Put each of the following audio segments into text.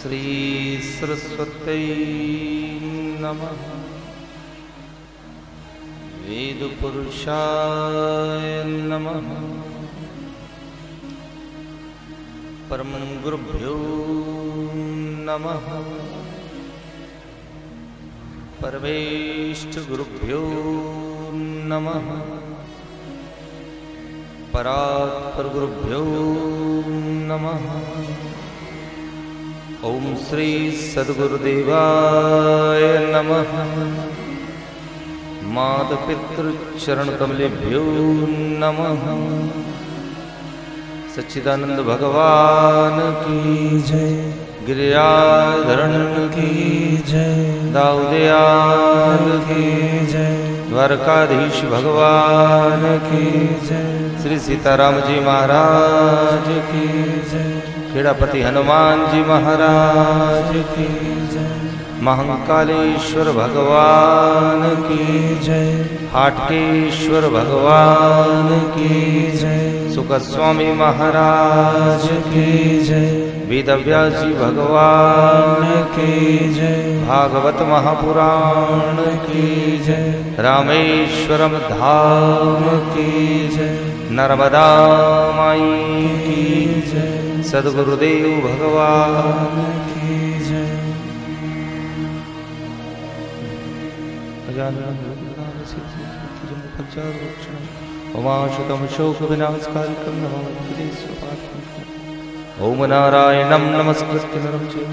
श्री सरस्वती नमः। वेद पुरुषाय नमः। परम गुरुभ्यो नमः। परमेष्ठ गुरुभ्यो नमः। परात्पर गुरुभ्यो नमः। ओम श्री सद्गुरुदेवाय नमः। मातपितृचरण कमलेभ्यो नमः। सच्चिदानंद भगवान की जय। गिरिराधरण की जय। दाऊदयाल की जय। द्वारकाधीश भगवान की जय। श्री सीताराम जी महाराज की जय। खेड़ापति हनुमान जी महाराज की जय। महंकालेश्वर भगवान की जय। हाटकेश्वर भगवान की जय। सुखस्वामी महाराज की जय। वेदव्यास जी भगवान की जय। भागवत महापुराण की जय। रामेश्वरम धाम की जय। नर्मदा माई की जय। सद्गुरुदेव भगवान की जय। उमाशुतम शोक विनाशकारिकं नमामि स्वपात्रं। ओम नारायणं नमस्कृत्य नरं चैव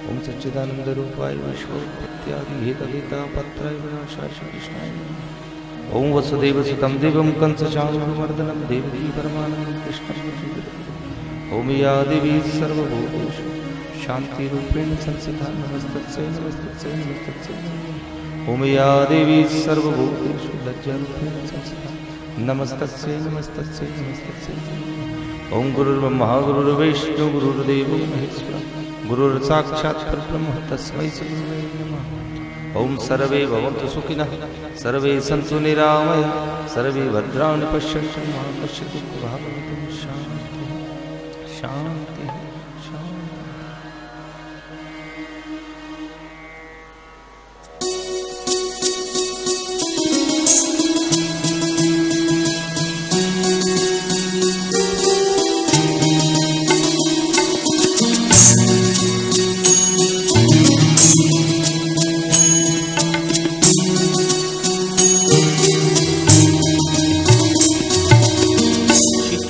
ओम सच्चिदानंद रूपाय विश्वोत्पत्त्यादि हेतवेदापत्राय विनाशाय कृष्णाय नमः। ओम वसुदेव सुतं देवं कंसचाणूरमर्दनं देवकी परमानन्दं कृष्णं। ओम या देवी सर्वभूतेषु शान्तिरूपेण संस्थिता नमस्तस्यै नमस्तस्यै नमस्तस्यै। ओम या देवी सर्वभूतेषु लज्जारूपेण संस्थिता नमस्तस्यै नमस्तस्यै नमस्तस्यै। ओम गुरुर्ब्रह्मा गुरुर्विष्णु गुरुर्देवो महेश्वरः गुरुर्साक्षात् परब्रह्म तस्मै श्री गुरवे नमः। ओम सर्वे भवन्तु सुखिनः सर्वे सन्तु निरामया सर्वे भद्राणि पश्यन्तु मा कश्चित् दुःखभाग्। शान्ति शान्ति शान्ति।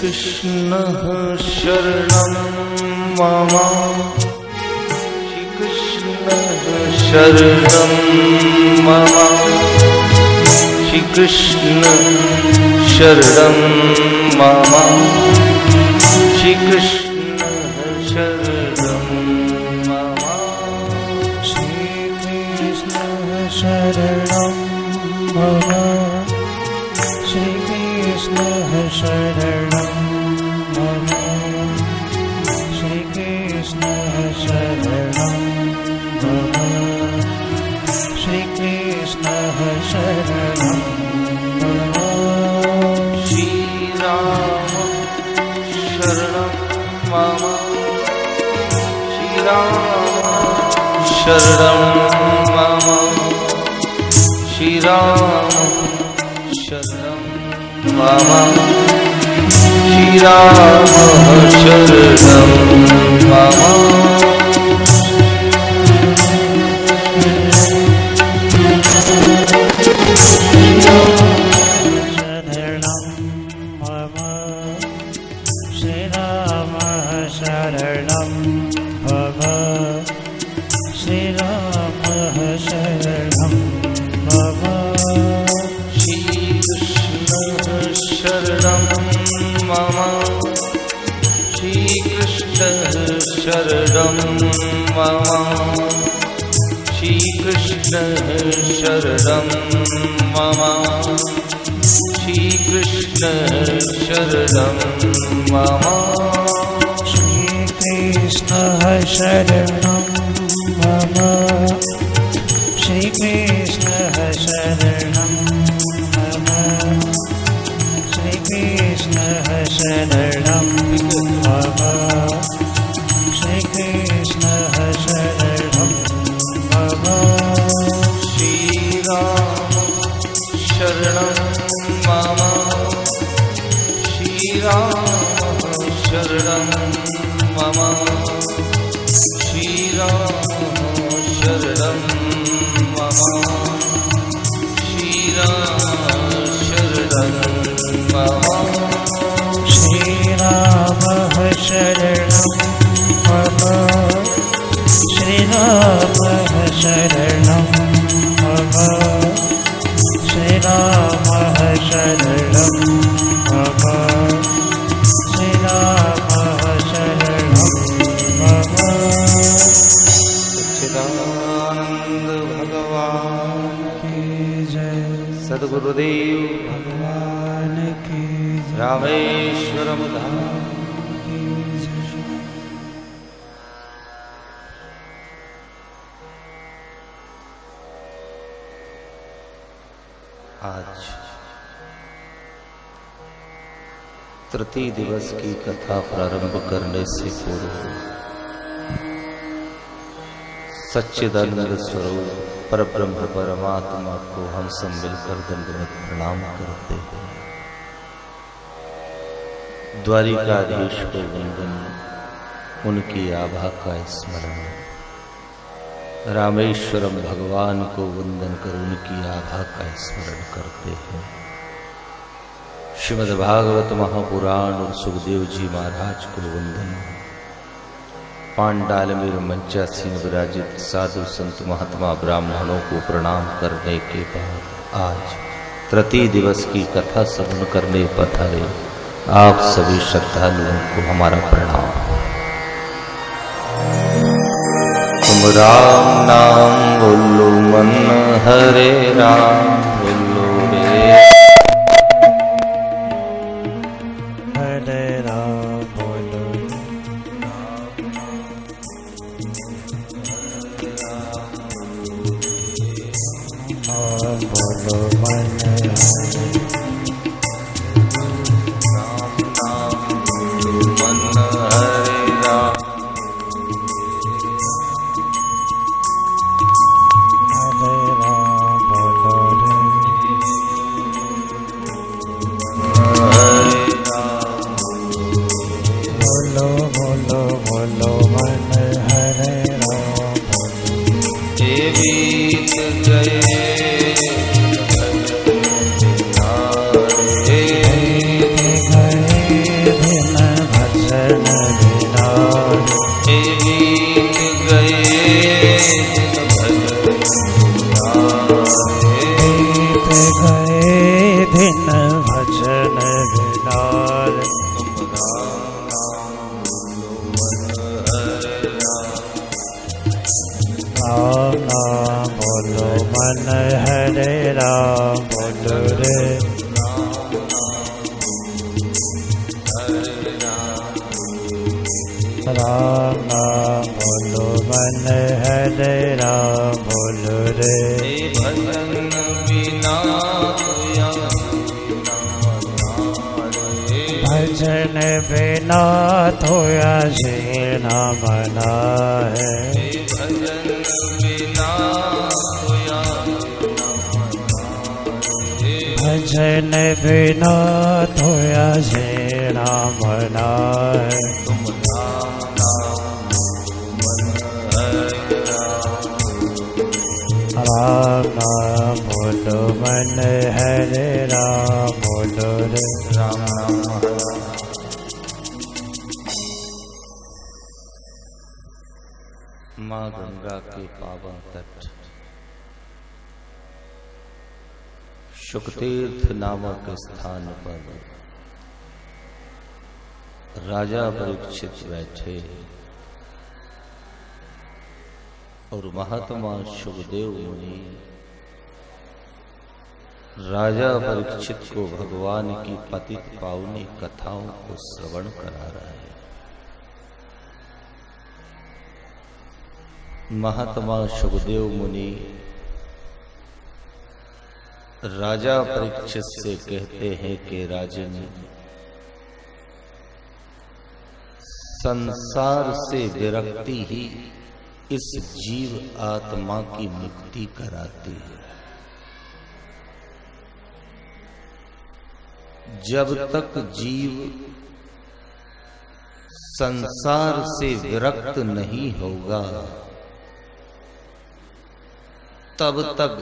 कृष्ण शरणं मम। श्री कृष्ण शरणं मम। श्री कृष्ण शरणं मम। श्री कृष्ण शरणं मम। श्री कृष्ण शरणं मम। श्री कृष्ण शरणं मम। श्री कृष्ण शरणं मम। श्री कृष्ण शरणं मम। श्री राम शरणं मम। श्री राम शरणं मम। श्री राम शरणं मम। श्री राम शरणं मम। शरणं मम। श्री कृष्ण शरणं मम। श्री कृष्ण शरणं मम। श्री कृष्ण शरणं मम। श्री कृष्ण शरणं मम। श्री कृष्ण शरणं मम। शरणं मम श्रीराम शरणं मम श्रीराम शरणं मम श्रीराम शरणं मम श्रीराम शरणं मम श्रीराम शरणं मम श्रीराम शरणं मम। सच्चिदानंद भगवान की जय। सद्गुरुदेव भगवान की जय। रामेश्वरम धाम की जय। आज तृतीय दिवस की कथा प्रारंभ करने से पूर्व सच्चिदानंद स्वरूप परब्रह्म परमात्मा को हम सब मिलकर दंडवत प्रणाम करते हैं। द्वारिकाधीश को वंदन, उनकी आभा का स्मरण। रामेश्वरम भगवान को वंदन कर उनकी आभा का स्मरण करते हैं। श्रीमद् भागवत महापुराण और सुखदेव जी महाराज को वंदन। पांडाल में मंचासीन विराजित साधु संत महात्मा ब्राह्मणों को प्रणाम करने के बाद आज तृतीय दिवस की कथा श्रवण करने पधारे आप सभी श्रद्धालुओं को हमारा प्रणाम। तुम राम नाम बोलो मन हरे राम बोलो रे हरे राम बोलो बोलो मन राम नाम बोलो मन हरे राम हरे राम बोलो रे हरे राम बोलो बोलो बोलो मन हरे राम बोलो। हे बीत गए दिन भजन विनाश हे बीत गए बीत गए दिन भजन विनाश। राम नाम बोलो मन हरे राम बोलो रे राम नाम बोलो मन हरे राम बोलो रे भजन बिना भजन बिना थोया जीना मना है भजन बिना भजन बिना थोया जीना मना है राम नाम बोलो मन हरे राम बोलो रे राम नाम माँ गंगा के पावन तट शुकतीर्थ नामक स्थान पर राजा परीक्षित बैठे और महात्मा सुखदेव मुनि राजा परीक्षित को भगवान की पतित पावनी कथाओं को श्रवण करा रहे हैं। महात्मा सुखदेव मुनि राजा परीक्षित से कहते हैं कि राजन, संसार से विरक्ति ही इस जीव आत्मा की मुक्ति कराती है। जब तक जीव संसार से विरक्त नहीं होगा तब तक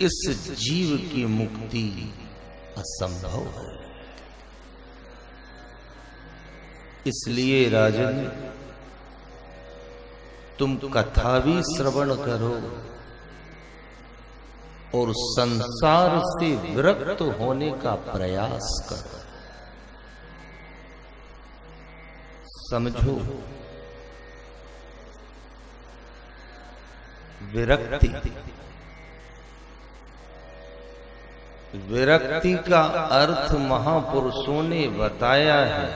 इस जीव की मुक्ति असंभव है। इसलिए राजन, तुम कथा भी श्रवण करो और संसार से विरक्त होने का प्रयास करो। समझो, विरक्ति, विरक्ति का अर्थ महापुरुषों ने बताया है,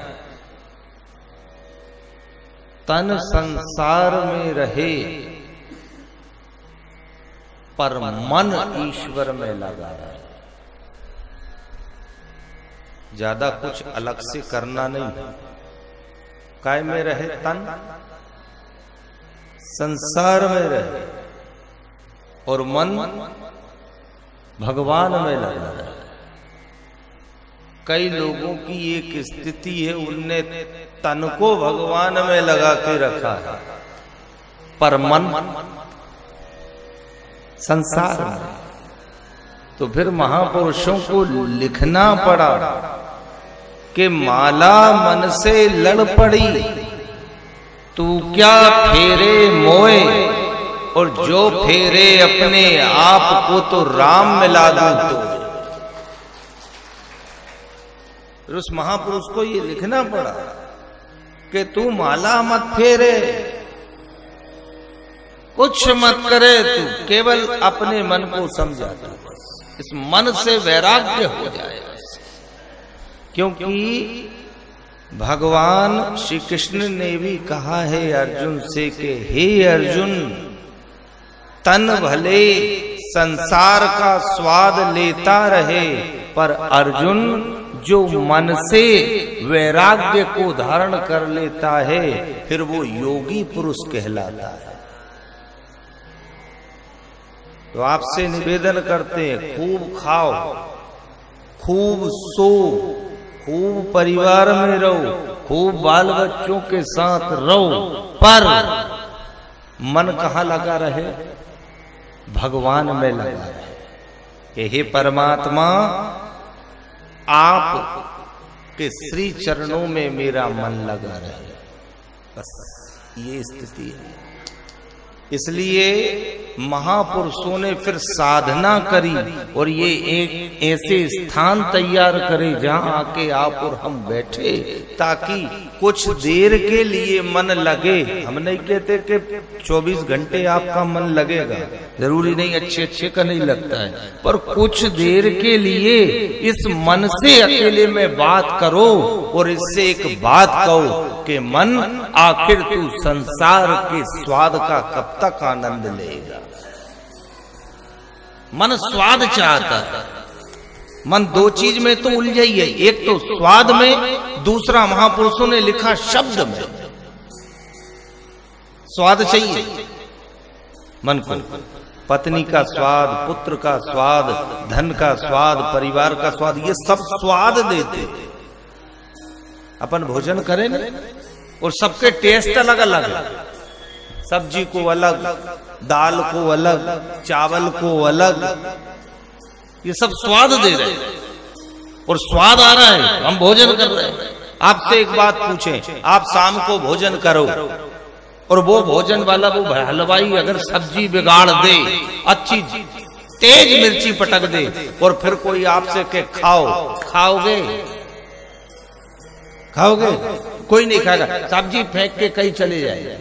तन संसार में रहे पर मन ईश्वर में लगा रहे। ज्यादा कुछ अलग से करना नहीं। काय में रहे? तन संसार में रहे और मन भगवान में लगा रहे। कई लोगों की एक स्थिति है, उनने तन को भगवान में लगा के रखा है पर मन संसार में। तो फिर महापुरुषों को लिखना पड़ा कि माला मन से लड़ पड़ी, तू क्या फेरे मोए, और जो फेरे अपने आप को तो राम मिला दूं। तो उस महापुरुष को ये लिखना पड़ा कि तू माला मत फेरे, कुछ मत करे, तू केवल अपने मन को समझा दो, बस इस मन से वैराग्य हो जाए बस। क्योंकि भगवान श्री कृष्ण ने भी कहा है अर्जुन से कि हे अर्जुन, तन भले संसार का स्वाद लेता रहे पर अर्जुन जो मन से वैराग्य को धारण कर लेता है फिर वो योगी पुरुष कहलाता है। तो आपसे निवेदन करते हैं, खूब खाओ, खूब सो, खूब परिवार में रहो, खूब बाल बच्चों के साथ रहो, पर मन कहाँ लगा रहे? भगवान में लगा रहे कि हे परमात्मा, आप के श्री चरणों में मेरा मन लगा रहे। बस ये स्थिति है। इसलिए महापुरुषों ने फिर साधना करी और ये एक ऐसे स्थान तैयार करे जहां आके आप और हम बैठे, ताकि कुछ देर के लिए मन लगे। हम नहीं कहते कि 24 घंटे आपका मन लगेगा, जरूरी नहीं, अच्छे अच्छे का नहीं लगता है, पर कुछ देर के लिए इस मन से अकेले में बात करो और इससे एक बात कहो कि मन, आखिर तू संसार के स्वाद का कब तक आनंद लेगा? मन स्वाद चाहता है। मन दो चीज में तो उलझा ही है, एक तो स्वाद में, दूसरा महापुरुषों ने लिखा शब्द में। स्वाद चाहिए मन को, पत्नी का स्वाद, पुत्र का स्वाद, धन का स्वाद, परिवार का स्वाद, ये सब स्वाद देते। अपन भोजन करें ना, और सबके टेस्ट अलग अलग है। सब्जी को अलग, दाल को अलग, चावल को अलग, ये सब स्वाद दे रहे हैं और स्वाद आ रहा है, हम भोजन कर रहे हैं। आपसे एक बात पूछें, आप शाम को भोजन करो और वो भोजन वाला वो हलवाई अगर सब्जी बिगाड़ दे, अच्छी तेज मिर्ची पटक दे, और फिर कोई आपसे के खाओ, खाओगे? खाओगे? कोई नहीं खाएगा, सब्जी फेंक के कहीं चले जाएगा।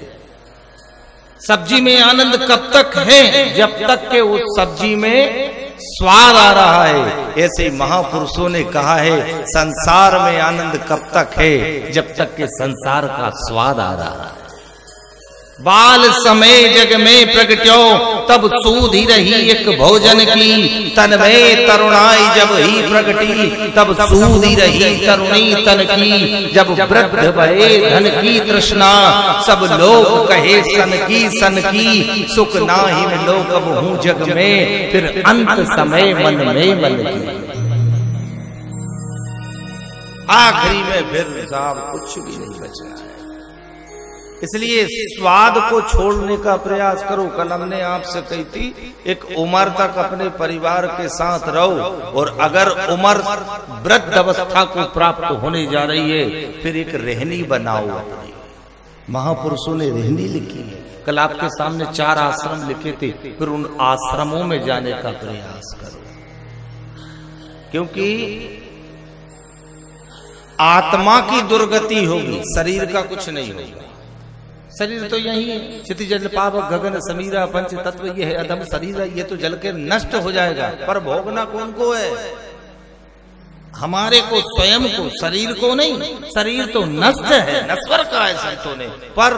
सब्जी में आनंद कब तक है? जब तक के उस सब्जी में स्वाद आ रहा है। ऐसे महापुरुषों ने कहा है, संसार में आनंद कब तक है? जब तक के संसार का स्वाद आ रहा है। बाल समय जग में प्रगट्यो, तब सूध ही रही एक भोजन की, तन में तरुणाई जब ही प्रगटी, तब सूध ही रही तरुणी तन की। जब वृद्ध भये धन की तृष्णा, सब लोग कहे सन की, सुख नाही मिलो कब हूँ जग में, फिर अंत समय मन में मन की। आखिरी में फिर साहब कुछ भी नहीं बचा है। इसलिए स्वाद को छोड़ने का प्रयास करो। कल हमने आपसे कही थी एक उम्र तक अपने परिवार के साथ रहो, और अगर उम्र वृद्ध अवस्था को प्राप्त होने जा रही है फिर एक रहनी बनाओ अपनी। महापुरुषों ने रहनी लिखी है। कल आपके सामने 4 आश्रम लिखे थे, फिर उन आश्रमों में जाने का प्रयास करो, क्योंकि आत्मा की दुर्गति होगी, शरीर का कुछ नहीं होगा। शरीर तो यही है, क्षिति जल पावक गगन समीरा पंच तत्व, ये है अधम शरीर, ये तो जल के नष्ट हो जाएगा। पर भोगना कौन को है? हमारे को, स्वयं को, शरीर को नहीं। शरीर तो नष्ट है, नश्वर का है संतों ने, पर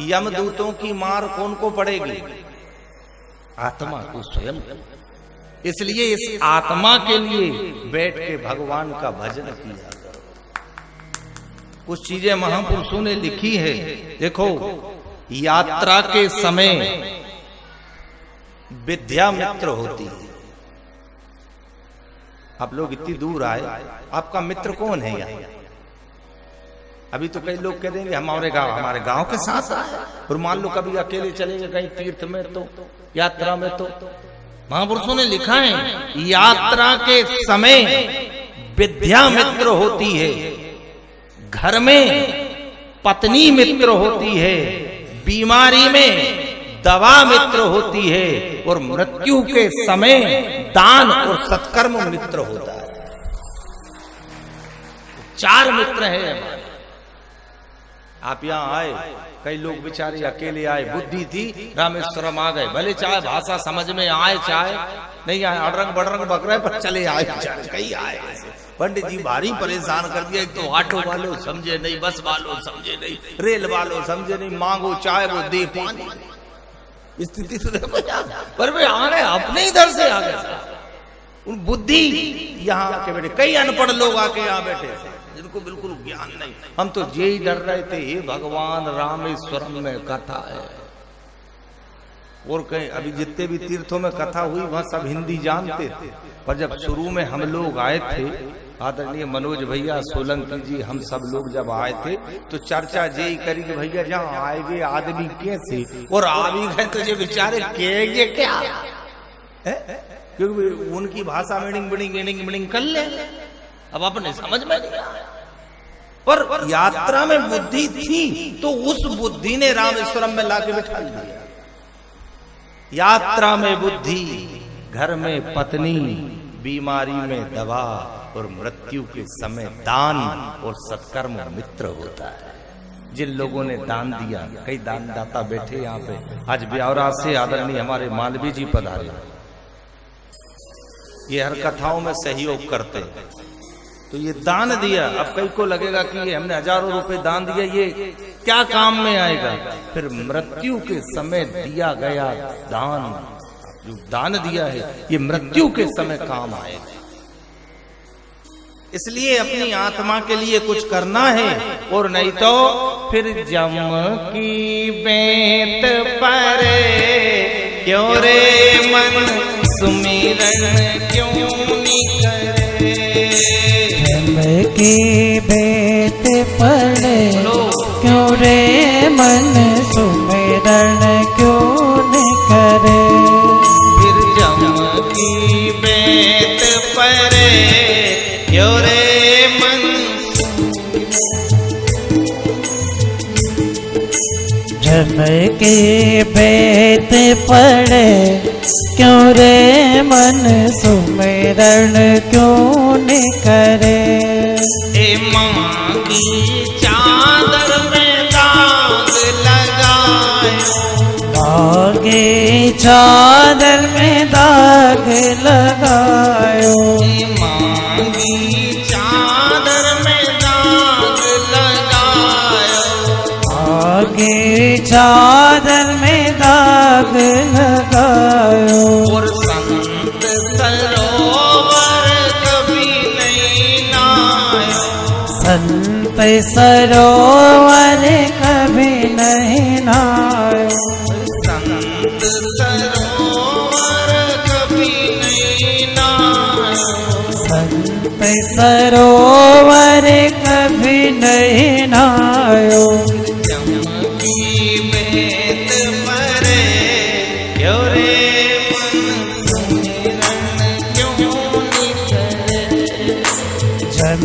यमदूतों की मार कौन को पड़ेगी? आत्मा को, स्वयं को। इसलिए इस आत्मा के लिए बैठ के भगवान का भजन किया करो। कुछ चीजें महापुरुषों ने लिखी है। देखो, यात्रा के समय विद्या मित्र होती है। आप लोग इतनी दूर आए, आपका मित्र कौन है यहाँ? अभी तो कई लोग कह देंगे हमारे गांव के साथ आए, और मान लो कभी अकेले चले गए कहीं तीर्थ में, तो यात्रा में, तो महापुरुषों ने लिखा है यात्रा के समय विद्या मित्र होती है, घर में पत्नी मित्र होती है, बीमारी में दवा मित्र होती है, और मृत्यु के समय दान और सत्कर्म मित्र होता है। 4 मित्र हैं हमारे। आप यहाँ आए, कई लोग बेचारे अकेले आए, बुद्धि थी रामेश्वरम आ गए, भले चाहे भाषा समझ में आए चाहे नहीं आए, अड़रंग बड़रंग बक रहे, पर चले आए बेचारे। कई आए, पंडित जी भारी परेशान कर दिया। एक तो ऑटो वालों समझे नहीं, बस वालों समझे नहीं, रेल वालों समझे नहीं, मांगो चाय वो दे पानी। स्थिति तो देखो, पर वे आ रहे अपने इधर से आ गए। उन बुद्धि यहाँ आके बैठे, कई अनपढ़ लोग आके यहाँ बैठे जिनको बिल्कुल ज्ञान नहीं। हम तो ये ही डर रहे थे, हे भगवान रामेश्वरम में कथा है, और कहीं अभी जितने भी तीर्थों में कथा हुई वहां सब हिंदी जानते थे, पर जब शुरू में हम लोग आए थे, आदरणीय मनोज भैया, सोलंकी जी, हम सब लोग जब आए थे तो चर्चा यही करी कि भैया जहाँ आएंगे आदमी कैसे, और आ भी गए तो ये बेचारे कहेंगे क्या, क्योंकि उनकी भाषा मीडिंग कर ले, अब अपने समझ में नहीं आया। पर यात्रा में बुद्धि थी तो उस बुद्धि ने रामेश्वरम में लाके बिठा दिया। यात्रा में बुद्धि, घर में पत्नी, बीमारी में दवा, और मृत्यु के समय दान और सत्कर्म मित्र होता है। जिन लोगों ने दान दिया, कई दानदाता बैठे यहाँ पे, आज ब्यावरा से आदरणीय हमारे मालवी जी पधारे, ये हर कथाओं में सहयोग करते, तो ये दान दिया। अब कई को लगेगा कि ये हमने हजारों रुपए दान दिया, ये क्या काम में आएगा? फिर मृत्यु के समय दिया गया दान, जो दान दिया है ये मृत्यु के समय काम आएगा। इसलिए अपनी आत्मा के लिए कुछ करना है, और नहीं तो फिर जम की बेत पर क्यों रे मन सुमिरन क्यों नहीं करे, जम की बेत पर क्यों रे मन सुमिरन क्यों नहीं करे, फिर जम की बेत पर क्यों रे मन, जम की बेत पड़े क्यों रे मन सुमिरन क्यों न करे, ए मांगी चादर में दाग लगायो, मांगी चादर में दाग लगायो, मांगी चादर में दाग लगायो, मांगी चादर में दाग लगायो, और संत सरोवर कभी नहीं नायो, संत सरोवर कभी नहीं नायो, संत सरोवर कभी नहीं नायो, संत सरोवर कभी नहीं नायो, जम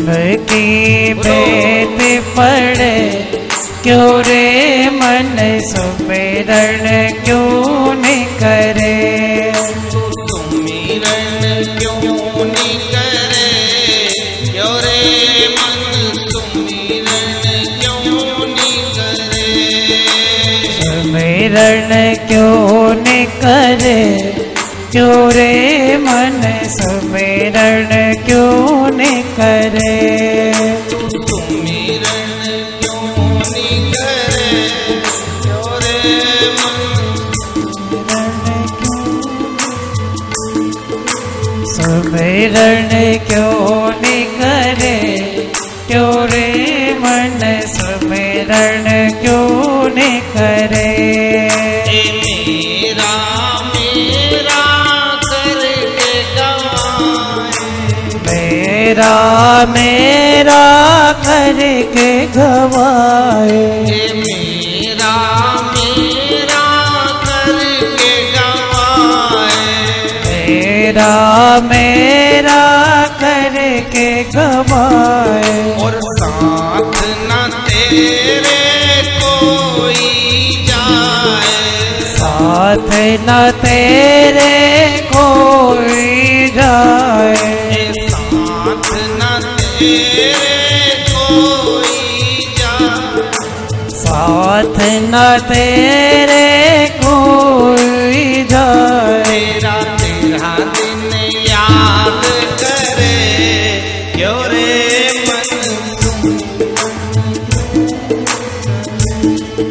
की बेट पड़े क्यों रे मन सुमिरन क्यों नहीं करे। सुमिरन क्यों नहीं करे क्यों रे मन सुमिरन क्यों नहीं करे। सुमिरन क्यों नहीं करे क्यों रे मन सुमिरन क्यों नहीं करे। सुमिरन क्यों नहीं करे क्यों रे सुमिरन क्यों नहीं करे क्यों रे मन सुमिरन क्यों नहीं करे। मेरा मेरा करके गवाए। मेरा मेरा करके गवाए। मेरा मेरा करके गवाए। और साथ न तेरे कोई जाए। साथ न तेरे कोई जाए। साथ न तेरे कोई जाए। तेरा तेरा दिन याद करे क्यों रे मन।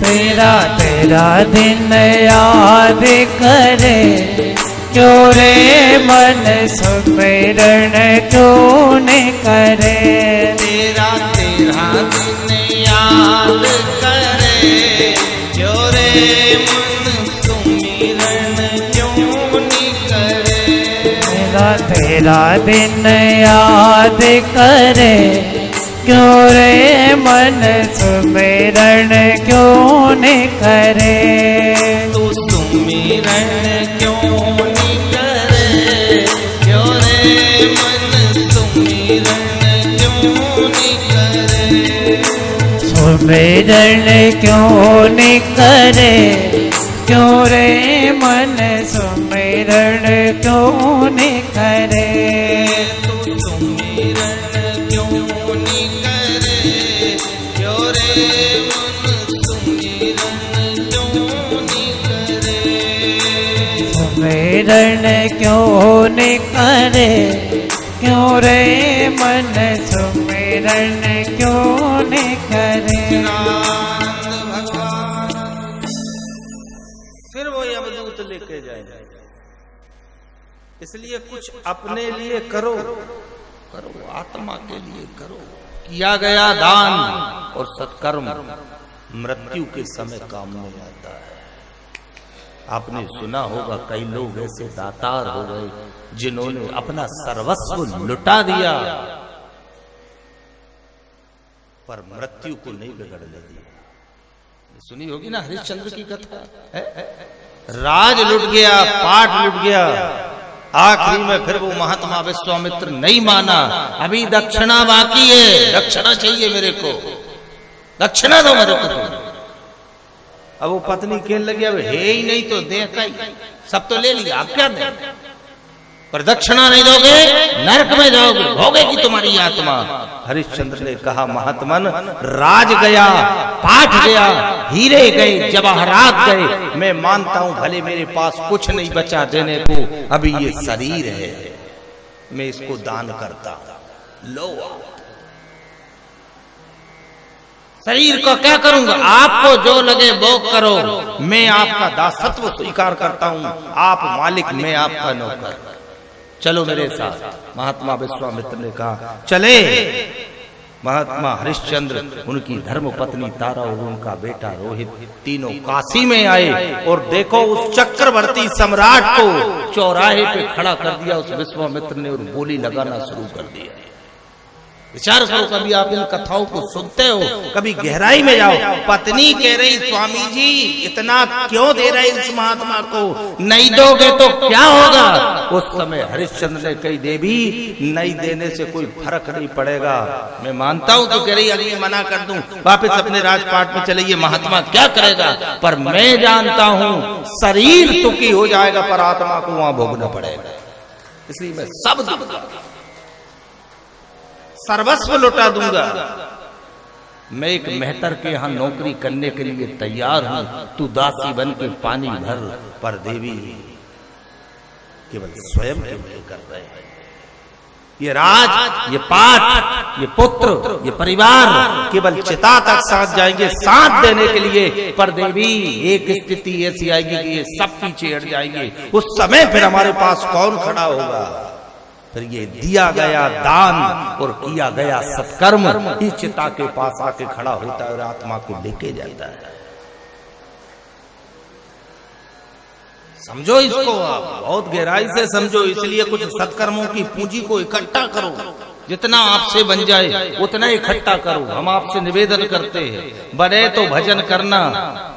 तेरा तेरा दिन याद करे क्यों रे मन सुमिरन क्यों नहीं करे। तेरा तेरा दिन याद करे क्यों रे मन सुमिरन क्यों नहीं करे। तेरा तेरा दिन याद करे क्यों रे मन सुमिरन क्यों नहीं करे। तू सुमिरन क्यों नहीं करे क्यों रे मन सुमिरन क्यों नहीं करे। सुमिरन क्यों नहीं करे क्यों रे मन सुमिरन क्यों नहीं करे। तू सुमिरन क्यों नहीं करे क्यों रे मन सुमिरन क्यों नहीं करे। सुमिरन क्यों नहीं करे क्यों रे मन सुमिरन क्यों नहीं करे। फिर वो यमदूत लेके जाएगा। इसलिए कुछ अपने लिए करो करो आत्मा के लिए करो। किया गया दान और सत्कर्म मृत्यु के समय काम में आता है। आपने सुना होगा कई लोग ऐसे दातार हो गए जिन्होंने अपना सर्वस्व लुटा दिया पर मृत्यु को नहीं बिगड़ने दिया। सुनी होगी ना हरिश्चंद्र की कथा है? राज लुट गया, पाठ लुट गया, आखिरी में फिर वो महात्मा विश्वामित्र नहीं माना। अभी दक्षिणा बाकी है, दक्षिणा चाहिए मेरे को, दक्षिणा दो मेरे को तुम। अब वो पत्नी कहने लगी अब है ही नहीं तो दे का सब तो ले लिया, आप क्या दें, पर दक्षिणा नहीं दोगे नरक में जाओगे, भोगेगी तुम्हारी आत्मा। हरिश्चंद्र ने कहा महात्मन राज गया, पाठ गया, हीरे गए, जवाहरात गए, मैं मानता हूं भले मेरे पास कुछ नहीं बचा देने को, अभी ये शरीर है मैं इसको दान करता। लो शरीर को क्या करूंगा, आपको जो लगे वो करो, मैं आपका दासत्व स्वीकार करता हूं, आप मालिक मैं आपका नौकर, चलो मेरे साथ। महात्मा विश्वामित्र ने कहा चले। महात्मा हरिश्चंद्र, उनकी धर्म पत्नी तारा और उनका बेटा रोहित तीनों काशी में आए और देखो उस चक्रवर्ती सम्राट को चौराहे पे खड़ा कर दिया उस विश्वामित्र ने और बोली लगाना शुरू कर दिया। विचार करो, कभी आप इन कथाओं को सुनते हो, कभी गहराई में जाओ। पत्नी कह रही स्वामी जी इतना क्यों दे रहे इस महात्मा को, नहीं दोगे तो क्या होगा। उस समय हरिश्चंद्र ने कही देवी नहीं देने से कोई फर्क नहीं पड़ेगा, मैं मानता हूं। तो कह रही अभी मना कर दूं, वापस अपने राजपाट में चले, ये महात्मा क्या करेगा, पर मैं जानता हूं शरीर सुखी हो जाएगा पर आत्मा को वहां भोगना पड़ेगा, इसलिए मैं सब दूंगा, सर्वस्व लुटा दूंगा। मैं एक मेहतर के यहां नौकरी करने के लिए तैयार हूं, तू दासी बन के पानी भर। पर देवी केवल स्वयं के लिए कर रहे हैं, ये राज, ये पाठ, ये पुत्र, ये परिवार केवल चिता तक साथ जाएंगे साथ देने के लिए। पर देवी एक स्थिति ऐसी आएगी कि ये सब पीछे हट जाएंगे, उस समय फिर हमारे पास कौन खड़ा होगा। फिर ये दिया गया दान और किया गया सत्कर्म ही चिता के पास आके खड़ा होता है और आत्मा को लेके जाता है। समझो इसको, आप बहुत गहराई से समझो। इसलिए कुछ सत्कर्मों की पूंजी को इकट्ठा करो, जितना आपसे बन जाए उतना इकट्ठा करो। हम आपसे निवेदन करते हैं, बने तो भजन करना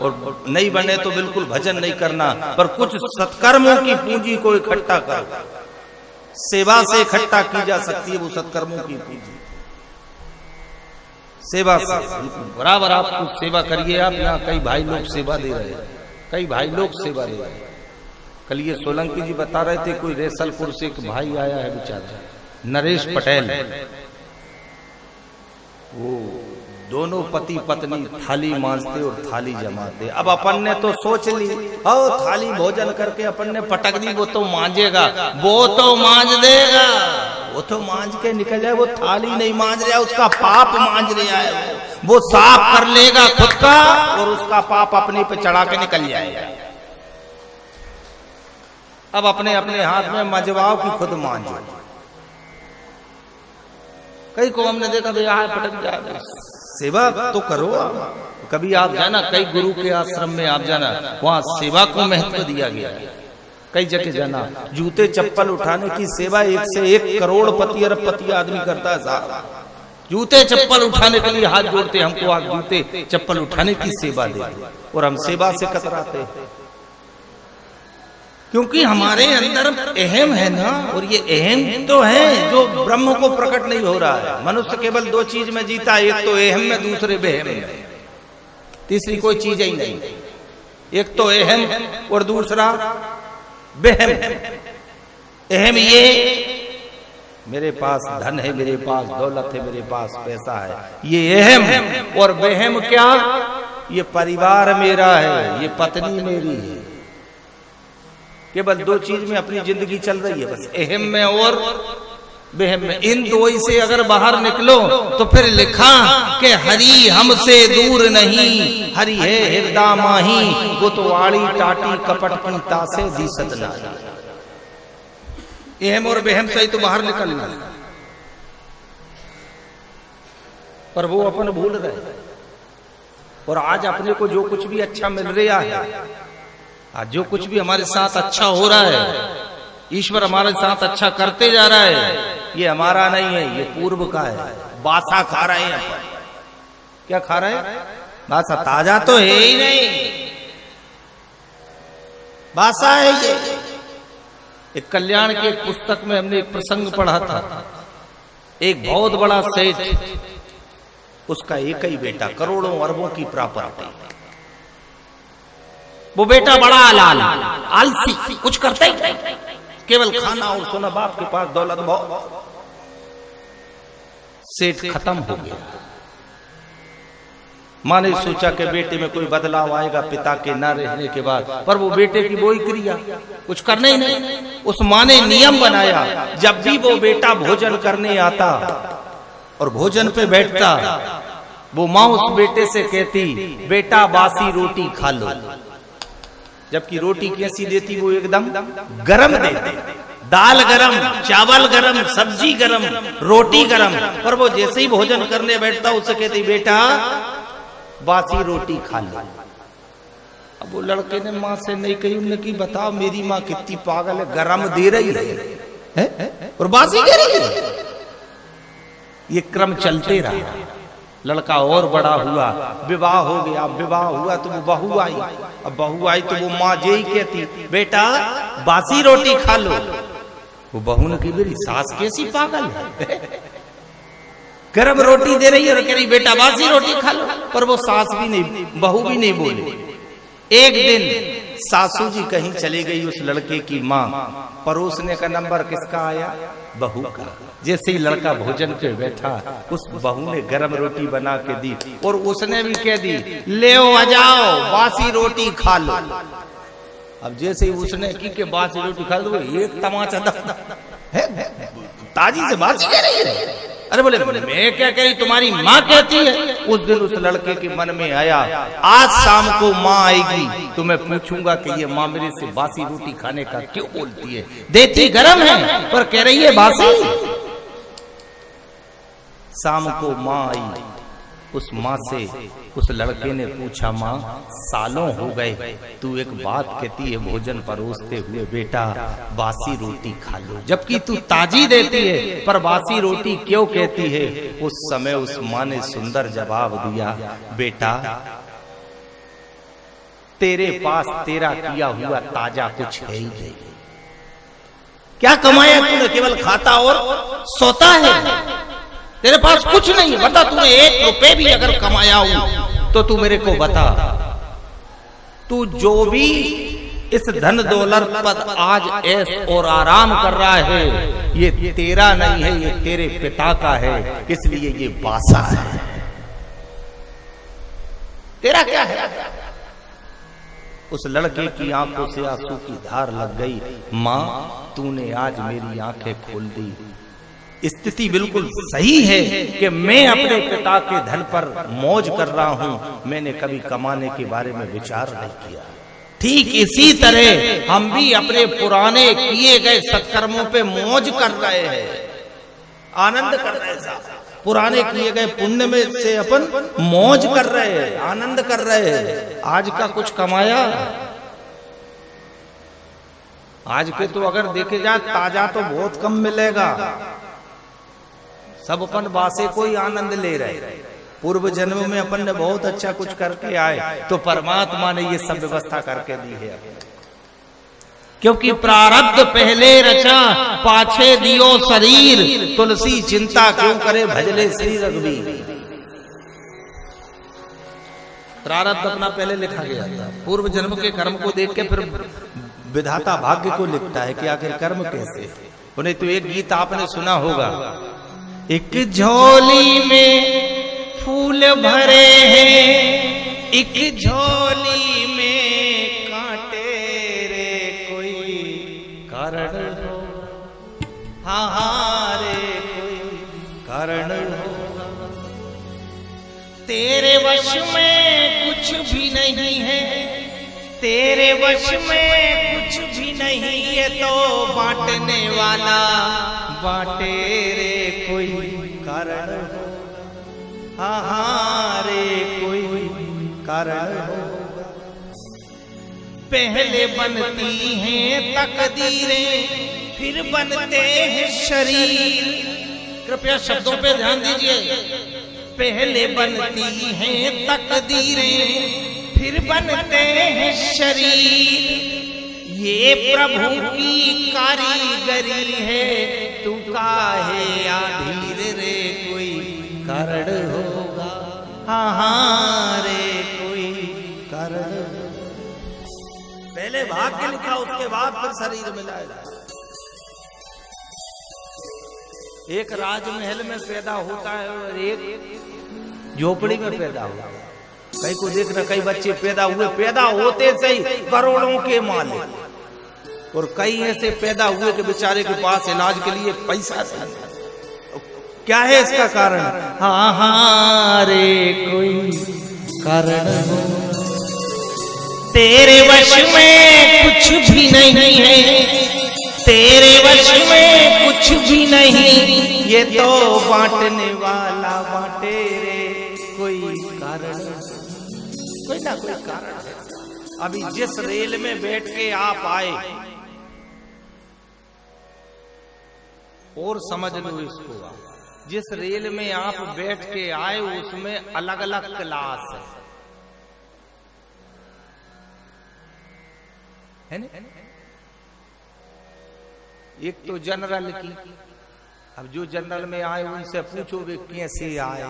और नहीं बने तो बिल्कुल भजन नहीं करना, पर कुछ सत्कर्मों की पूंजी को इकट्ठा करो। सेवा से इकट्ठा की जा सकती है वो सत्कर्मों की पूंजी, सेवा से बराबर आप कुछ सेवा करिए। आप यहाँ कई भाई लोग सेवा दे रहे हैं, कई भाई लोग सेवा दे रहे हैं। कल ये सोलंकी जी बता रहे थे, कोई रेसलपुर से एक भाई आया है बेचारा नरेश पटेल, वो दोनों पति पत्नी थाली मांजते और थाली जमाते। अब अपन ने तो सोच ली हो थाली भोजन करके अपन ने पटक दी, वो तो मांजेगा, वो तो मांज देगा, वो तो मांज के निकल जाए। वो थाली नहीं मांज रहा, उसका पाप मांज रहा है, वो साफ कर लेगा खुद का और उसका पाप अपने पे चढ़ा के निकल जाएगा। अब अपने अपने हाथ में मजवाओ की खुद मांझो। कई को हमने देखा भैया पटक जाए, सेवा तो करो। कभी आप जाना कई गुरु के आश्रम में आप जाना, वहां सेवा को महत्व दिया गया है। कई जगह जाना, जूते चप्पल उठाने की सेवा 1 से 1 करोड़पति अरबपति आदमी करता है साहब। जूते चप्पल उठाने के लिए हाथ जोड़ते, हमको आप जूते चप्पल उठाने की सेवा दे, और हम सेवा से कतराते हैं क्योंकि हमारे अंदर अहम है ना। और ये अहम तो है जो ब्रह्म को प्रकट नहीं हो रहा है। मनुष्य केवल 2 चीज में जीता है, एक तो अहम में, दूसरे बेहम में, तीसरी कोई चीज ही नहीं। एक तो अहम और दूसरा बेहम। अहम ये मेरे पास धन है, मेरे पास दौलत है, मेरे पास पैसा है, ये अहम। और बेहम क्या, ये परिवार मेरा है, ये पत्नी मेरी है। केवल 2 चीज में अपनी जिंदगी चल रही है, बस अहम में और बेहम में। इन 2 से अगर बाहर निकलो तो फिर लिखा कि हरि हमसे दूर नहीं, हरि है हृदय माही, वो तो आड़ी टाटी कपट की तासे दी सतना। अहम और बेहम से ही तो बाहर निकलना, पर वो अपन भूल रहे। और आज अपने को जो कुछ भी अच्छा मिल रहा है, आज जो कुछ भी हमारे साथ अच्छा हो रहा है, ईश्वर हमारे साथ अच्छा करते जा रहा है, ये हमारा नहीं है, ये पूर्व का है। बासा खा रहे हैं अपन। क्या खा रहे हैं? बासा। ताजा तो है ही नहीं, बासा है ये। एक कल्याण की एक पुस्तक में हमने एक प्रसंग पढ़ा था। एक बहुत बड़ा सेठ, उसका एक ही बेटा, करोड़ों अरबों की प्रॉपर्टी। वो बेटा बड़ा आलसी, कुछ करता ही नहीं, केवल खाना और सोना। बाप के पास दौलत बहुत। सेठ खत्म हो गया। माँ ने सोचा कि बेटे में कोई बदलाव आएगा पिता के न रहने के बाद, पर वो बेटे की वही क्रिया, कुछ करने ही नहीं। उस माँ ने नियम बनाया, जब भी वो बेटा भोजन करने आता और भोजन पे बैठता, वो माँ उस बेटे से कहती बेटा बासी रोटी खा लो। जबकि रोटी कैसी देती, वो एकदम गरम देती, दाल गरम, चावल गरम, सब्जी गरम, रोटी गरम। पर वो जैसे ही भोजन करने बैठता उससे कहती बेटा बासी रोटी खा लो। अब वो लड़के ने माँ से नहीं कही, उन्होंने की बताओ मेरी माँ कितनी पागल है, गरम दे रही है और बासी कह रही है। ये क्रम चलते रहा। लड़का और बड़ा हुआ, विवाह हो गया। विवाह हुआ तो वो बहू आई। अब बहू आई तो वो माँ यही कहती, बेटा बासी रोटी खा लो। वो बहू ने कही, मेरी सास कैसी पागल है, गरम रोटी दे रही है और कह रही बेटा बासी रोटी खा लो। पर वो सास भी नहीं, बहू भी नहीं बोली। एक दिन सासू जी कहीं चली गई, उस लड़के की माँ, परोसने का नंबर किसका आया? बहू का। जैसे ही लड़का भोजन पे बैठा, उस बहू ने गरम रोटी बना के दी और उसने भी कह दी, ले आ जाओ बासी रोटी खा लो। अब जैसे ही उसने की के बासी रोटी खा लो, एक तमाचा है, ताजी से बासी कह रही है। अरे बोले मैं क्या कह रही, तुम्हारी माँ कहती है। उस दिन उस लड़के के मन में आया, आज शाम को माँ आएगी तो मैं पूछूंगा कि ये माँ मेरे से बासी रोटी खाने का क्यों बोलती है, देती गरम है पर कह रही है बासी। शाम को माँ आई, उस माँ से उस लड़के ने पूछा, माँ सालों हो गए तू एक बात कहती है भोजन परोसते हुए, बेटा बासी रोटी खा लो, जबकि तू ताजी देती है, पर बासी रोटी क्यों कहती है? उस समय उस माँ ने सुंदर जवाब दिया, बेटा तेरे पास तेरा किया हुआ ताजा कुछ है ही नहीं। क्या कमाया तूने? केवल खाता और सोता है। तेरे पास कुछ नहीं है। बता, तूने 1 रुपए भी अगर कमाया हो तो तू मेरे को बता। तू जो भी इस धन दौलत पर आज ऐश और आराम कर रहा है, ये तेरा नहीं है, ये तेरे पिता का है, इसलिए ये बासा है। तेरा क्या है? उस लड़के की आंखों से आंसू की धार लग गई। माँ तूने आज मेरी आंखें खोल दी। स्थिति बिल्कुल सही है कि मैं अपने पिता के धन पर मौज कर रहा हूं, मैंने कभी कमाने के बारे में विचार नहीं किया। ठीक इसी तरह हम भी अपने पुराने किए गए सत्कर्मों पे मौज कर रहे हैं, आनंद कर रहे हैं। पुराने किए गए पुण्य में से अपन मौज कर रहे हैं, आनंद कर रहे हैं। आज का कुछ कमाया? आज के तो अगर देखे जाए ताजा तो बहुत कम मिलेगा। सब अपन बासे को ही आनंद ले रहे। पूर्व जन्म में अपन ने बहुत अच्छा कुछ करके आए, तो परमात्मा ने ये सब व्यवस्था करके दी है। क्योंकि प्रारब्ध पहले रचा, पाछे दियो शरीर, तुलसी चिंता क्यों करे, भजले श्री रघुवीर। प्रारब्ध अपना पहले लिखा गया था। पूर्व जन्म के कर्म को देख के फिर विधाता भाग्य को लिखता है कि आखिर कर्म कैसे। उन्हें तो एक गीत आपने सुना होगा, एक झोली में फूल भरे हैं, एक झोली में कांटे रे, कोई कारण हो, हाँ रे कोई कारण हो। तेरे वश में कुछ भी नहीं है, तेरे वश में कुछ भी नहीं, ये तो बांटने वाला बांटे रे, कोई कारण हो, हाँ रे कोई कारण हो। पहले बनती हैं तकदीरें, फिर बनते हैं शरीर। कृपया शब्दों पे ध्यान दीजिए। पहले बनती हैं तकदीरें, फिर बनते हैं शरीर। ये प्रभु की कारीगरी है, तू काहे आधीर रे, कोई कारण होगा, हाँ रे कोई कारण। पहले भाग्य लिखा, उसके बाद फिर शरीर मिलाएगा। एक राजमहल में पैदा होता है और एक झोपड़ी में पैदा हुआ। कई को देखना, कई बच्चे पैदा हुए, पैदा होते से ही करोड़ों के मालिक, और कई ऐसे पैदा हुए कि बेचारे के पास इलाज के लिए पैसा नहीं। क्या है इसका कारण? हाँ हाँ रे कोई कारण हो। तेरे वश में कुछ भी नहीं है, तेरे वश में कुछ भी नहीं, ये तो बांटने वाला बांटे रे, कोई कारण, कोई ना कोई कारण है। अभी जिस रेल में बैठ के आप आए, और समझ लो इसको, जिस रेल में आप बैठ के आए उसमें अलग अलग क्लास है ना? एक तो जनरल की, अब जो जनरल में आए उनसे पूछोगे कैसे आए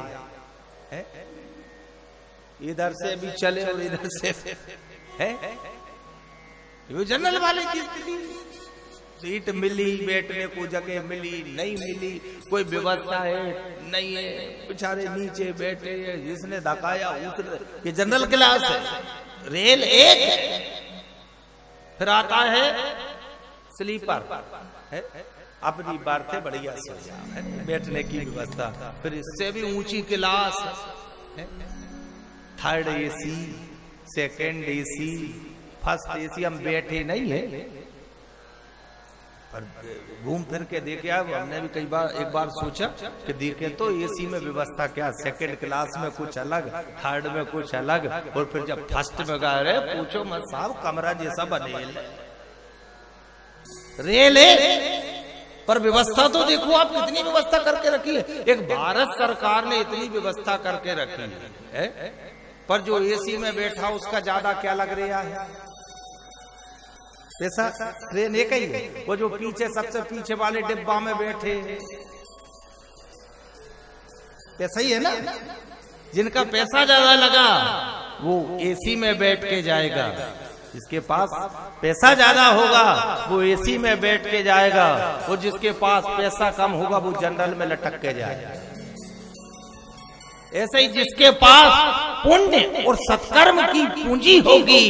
है? इधर से भी चले और इधर से है। वो जनरल वाले की सीट मिली, बैठने को जगह मिली नहीं मिली, कोई व्यवस्था है नहीं है, बेचारे नीचे बैठे हैं, जिसने धकाया उतर। ये जनरल क्लास है, रेल एक है। फिर आता है स्लीपर है, अपनी बातें बढ़िया सो जाए, बैठने की व्यवस्था। फिर इससे भी ऊंची क्लास है, third AC, second AC, first AC. हम बैठे नहीं है पर घूम फिर के देखे। अब हमने भी एक बार सोचा कि देखें तो एसी में व्यवस्था क्या, सेकंड क्लास में कुछ अलग, थर्ड में कुछ अलग, और फिर जब फर्स्ट में गए रे पूछो मत साहब, कमरा जैसा बने रेल है। पर व्यवस्था तो देखो आप कितनी व्यवस्था करके रखी है। एक भारत सरकार ने इतनी व्यवस्था करके रखी है, पर जो एसी में बैठा उसका ज्यादा क्या लग रहा है पैसा? ट्रेन एक ही है। वो जो पीछे सबसे पीछे वाले डिब्बा में बैठे पैसा ही है ना, जिनका पैसा ज्यादा लगा वो एसी में बैठ के जाएगा, जिसके पास पैसा ज्यादा होगा वो एसी में बैठ के जाएगा, और जिसके पास पैसा कम होगा वो जनरल में लटक के जाएगा। ऐसे ही जिसके पास पुण्य और सत्कर्म की पूंजी होगी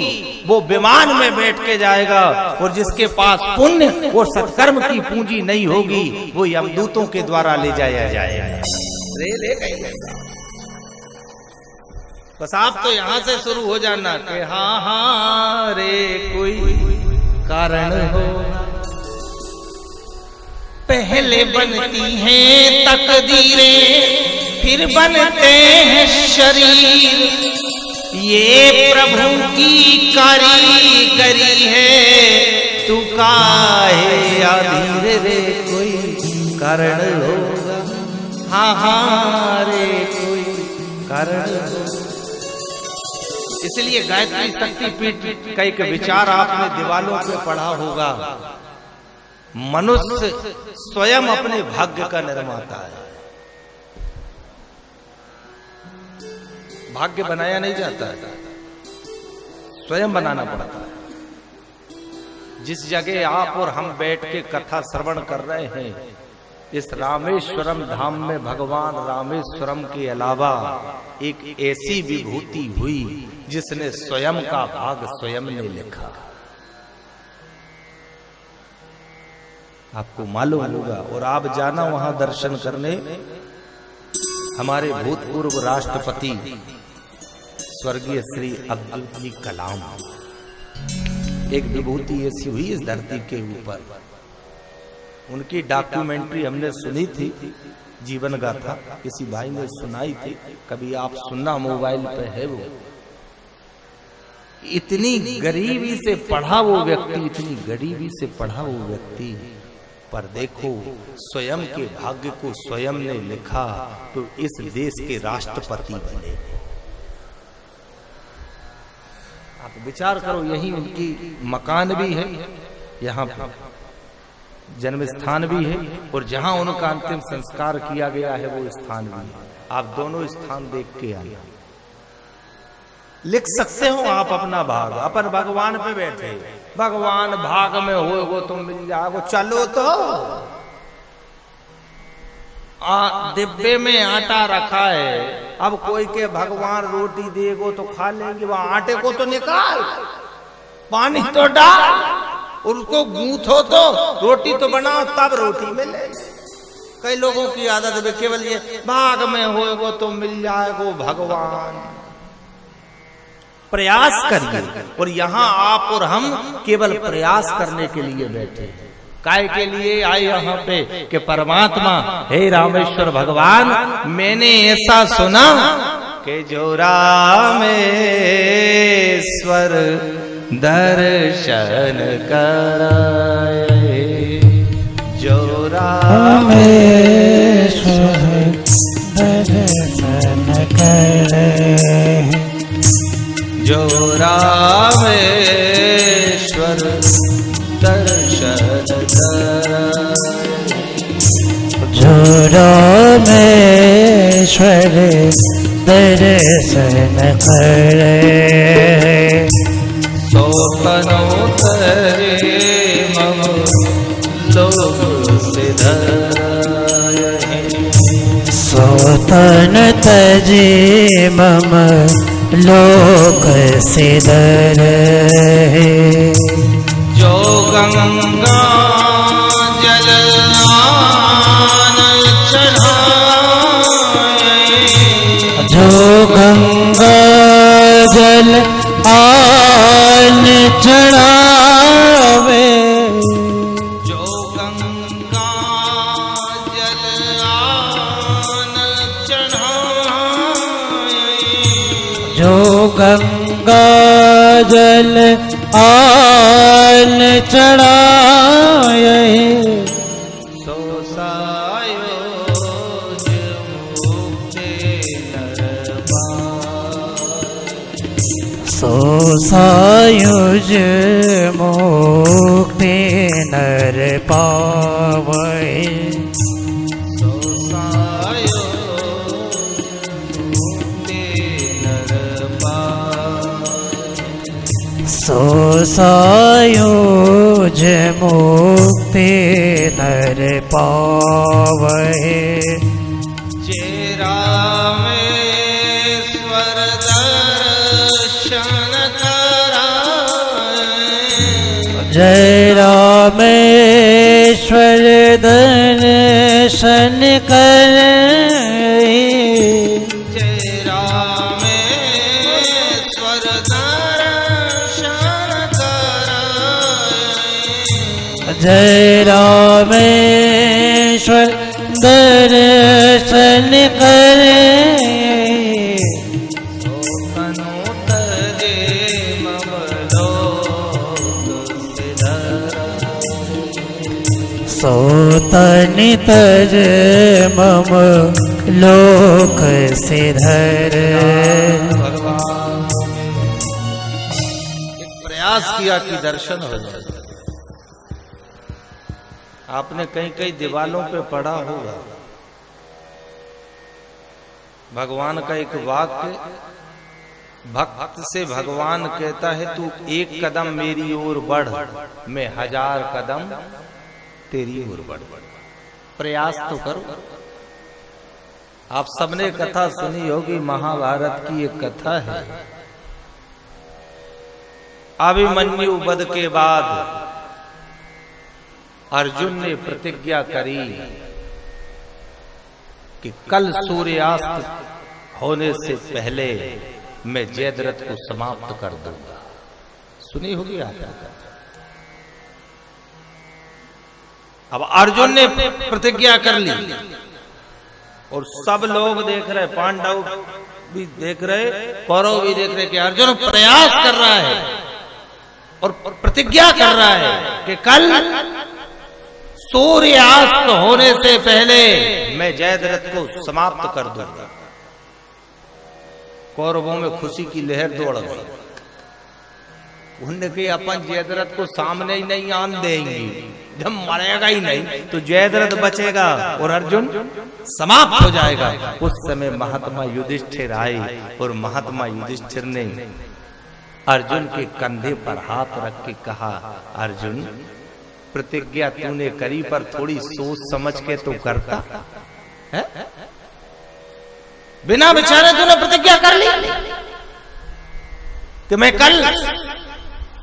वो विमान में बैठ के जाएगा, और जिसके पास पुण्य और सत्कर्म की पूंजी नहीं होगी वो यमदूतों के द्वारा ले जाया जाएगा। बस आप तो यहां से शुरू हो जाना कि हाँ हाँ रे कोई कारण हो। पहले बनती हैं तकदीरें फिर बनते हैं शरीर, ये प्रभु की कारीगरी है, तू काहे अधीर रे कोई कारण होगा। हाँ हाँ रे कोई कारण होगा। इसलिए गायत्री शक्तिपीठ का एक विचार आपने दीवालों पे पढ़ा होगा, मनुष्य स्वयं अपने भाग्य का निर्माता है। भाग्य बनाया नहीं जाता है, स्वयं बनाना पड़ता है। जिस जगह आप और हम बैठ के कथा श्रवण कर रहे हैं, इस रामेश्वरम धाम में भगवान रामेश्वरम के अलावा एक ऐसी विभूति हुई जिसने स्वयं का भाग स्वयं ने लिखा। आपको मालूम होगा, और आप जाना वहां दर्शन करने। हमारे भूतपूर्व राष्ट्रपति स्वर्गीय श्री अब्दुल कलाम, एक विभूति ऐसी हुई इस धरती के ऊपर। उनकी डॉक्यूमेंट्री हमने सुनी थी, जीवन गाथा किसी भाई ने सुनाई थी, कभी आप सुनना, मोबाइल पे है वो। इतनी गरीबी से पढ़ा वो व्यक्ति, इतनी गरीबी से पढ़ा वो व्यक्ति, पर देखो स्वयं के भाग्य को स्वयं ने लिखा तो इस देश के राष्ट्रपति बने। आप विचार करो, यही उनकी मकान भी है, यहाँ जन्म स्थान भी है, और जहां उनका अंतिम संस्कार किया गया है वो स्थान भी है। आप दोनों स्थान देख के आए, लिख सकते हो आप अपना भाग। अपन भगवान पे बैठे, भगवान भाग में हो वो तुम मिल जाओ, चलो तो डिब्बे में आटा रखा है, अब कोई के भगवान रोटी देगो तो खा लेंगे, वह आटे को तो निकाल, पानी तो डाल, उसको गूंथो तो रोटी तो बनाओ, तब रोटी मिले। कई लोगों की आदत है केवल ये भाग में होएगो तो मिल जाएगो भगवान। प्रयास करिए, और यहाँ आप और हम केवल प्रयास करने के लिए बैठे। काय के लिए आए यहाँ पे कि परमात्मा हे रामेश्वर भगवान, मैंने ऐसा सुना कि जो रामेश्वर दर्शन कराए, जो रामेश्वर करे। जो रामेश्वर दर्शन जो रामेश्वर दर्शन करे। सोपनो तरे मम लोक सिधाए। सोतन तजे मम लोक सिधरे। जो गंगा जल आन चढ़ाए। जो गंगा जल आन चढ़ावे। जो गंगा जल आन चढ़ाए। जो गंगा जल आन चढ़ाए। सो सायोज मुक्ते नरपाए। सो सायुज मुक्ति नर पावे। सो सायोज मुक्ते नरपाए। सो सायुज मुक्ति नर पावे। जे रामेश्वर दर्शन कराए। जय रामेश्वर दर्शन करे। जय रामेश्वर दर्शन कराए। जय रामेश्वर दर्शन करे। सोपनो तरे मम लोक सिधाए। सोतनि तज मम लोक सिधरे। भगवान एक प्रयास किया कि दर्शन हो जाए। आपने कहीं कहीं दीवालों पे पढ़ा होगा भगवान का एक वाक्य। भक्त से भगवान कहता है तू एक कदम मेरी ओर बढ़, मैं 1000 कदम तेरी ओर बढ़। प्रयास तो करो। आप सबने कथा सुनी होगी, महाभारत की एक कथा है। अभिमन्यु वध के बाद अर्जुन ने प्रतिज्ञा करी कि कल सूर्यास्त होने से पहले मैं जयद्रथ को समाप्त कर दूंगा। सुनी होगी आपने। अब अर्जुन ने प्रतिज्ञा कर ली और सब लोग देख रहे, पांडव भी देख रहे, कौरव भी देख रहे कि अर्जुन प्रयास कर रहा है और प्रतिज्ञा कर रहा है कि कल सूर्यास्त होने से पहले मैं जयद्रथ को समाप्त कर दूंगा। कौरवों में खुशी की लहर दौड़ गई। उन्होंने कहा अपन जयद्रथ को सामने ही नहीं आन देंगे, जब मरेगा ही नहीं तो जयद्रथ बचेगा और अर्जुन समाप्त हो जाएगा। उस समय महात्मा युधिष्ठिर आए और महात्मा युधिष्ठिर ने अर्जुन के कंधे पर हाथ रख के कहा, अर्जुन प्रतिज्ञा तूने करी पर थोड़ी सोच समझ के तो करता है? बिना विचारे तूने प्रतिज्ञा कर ली कि मैं कल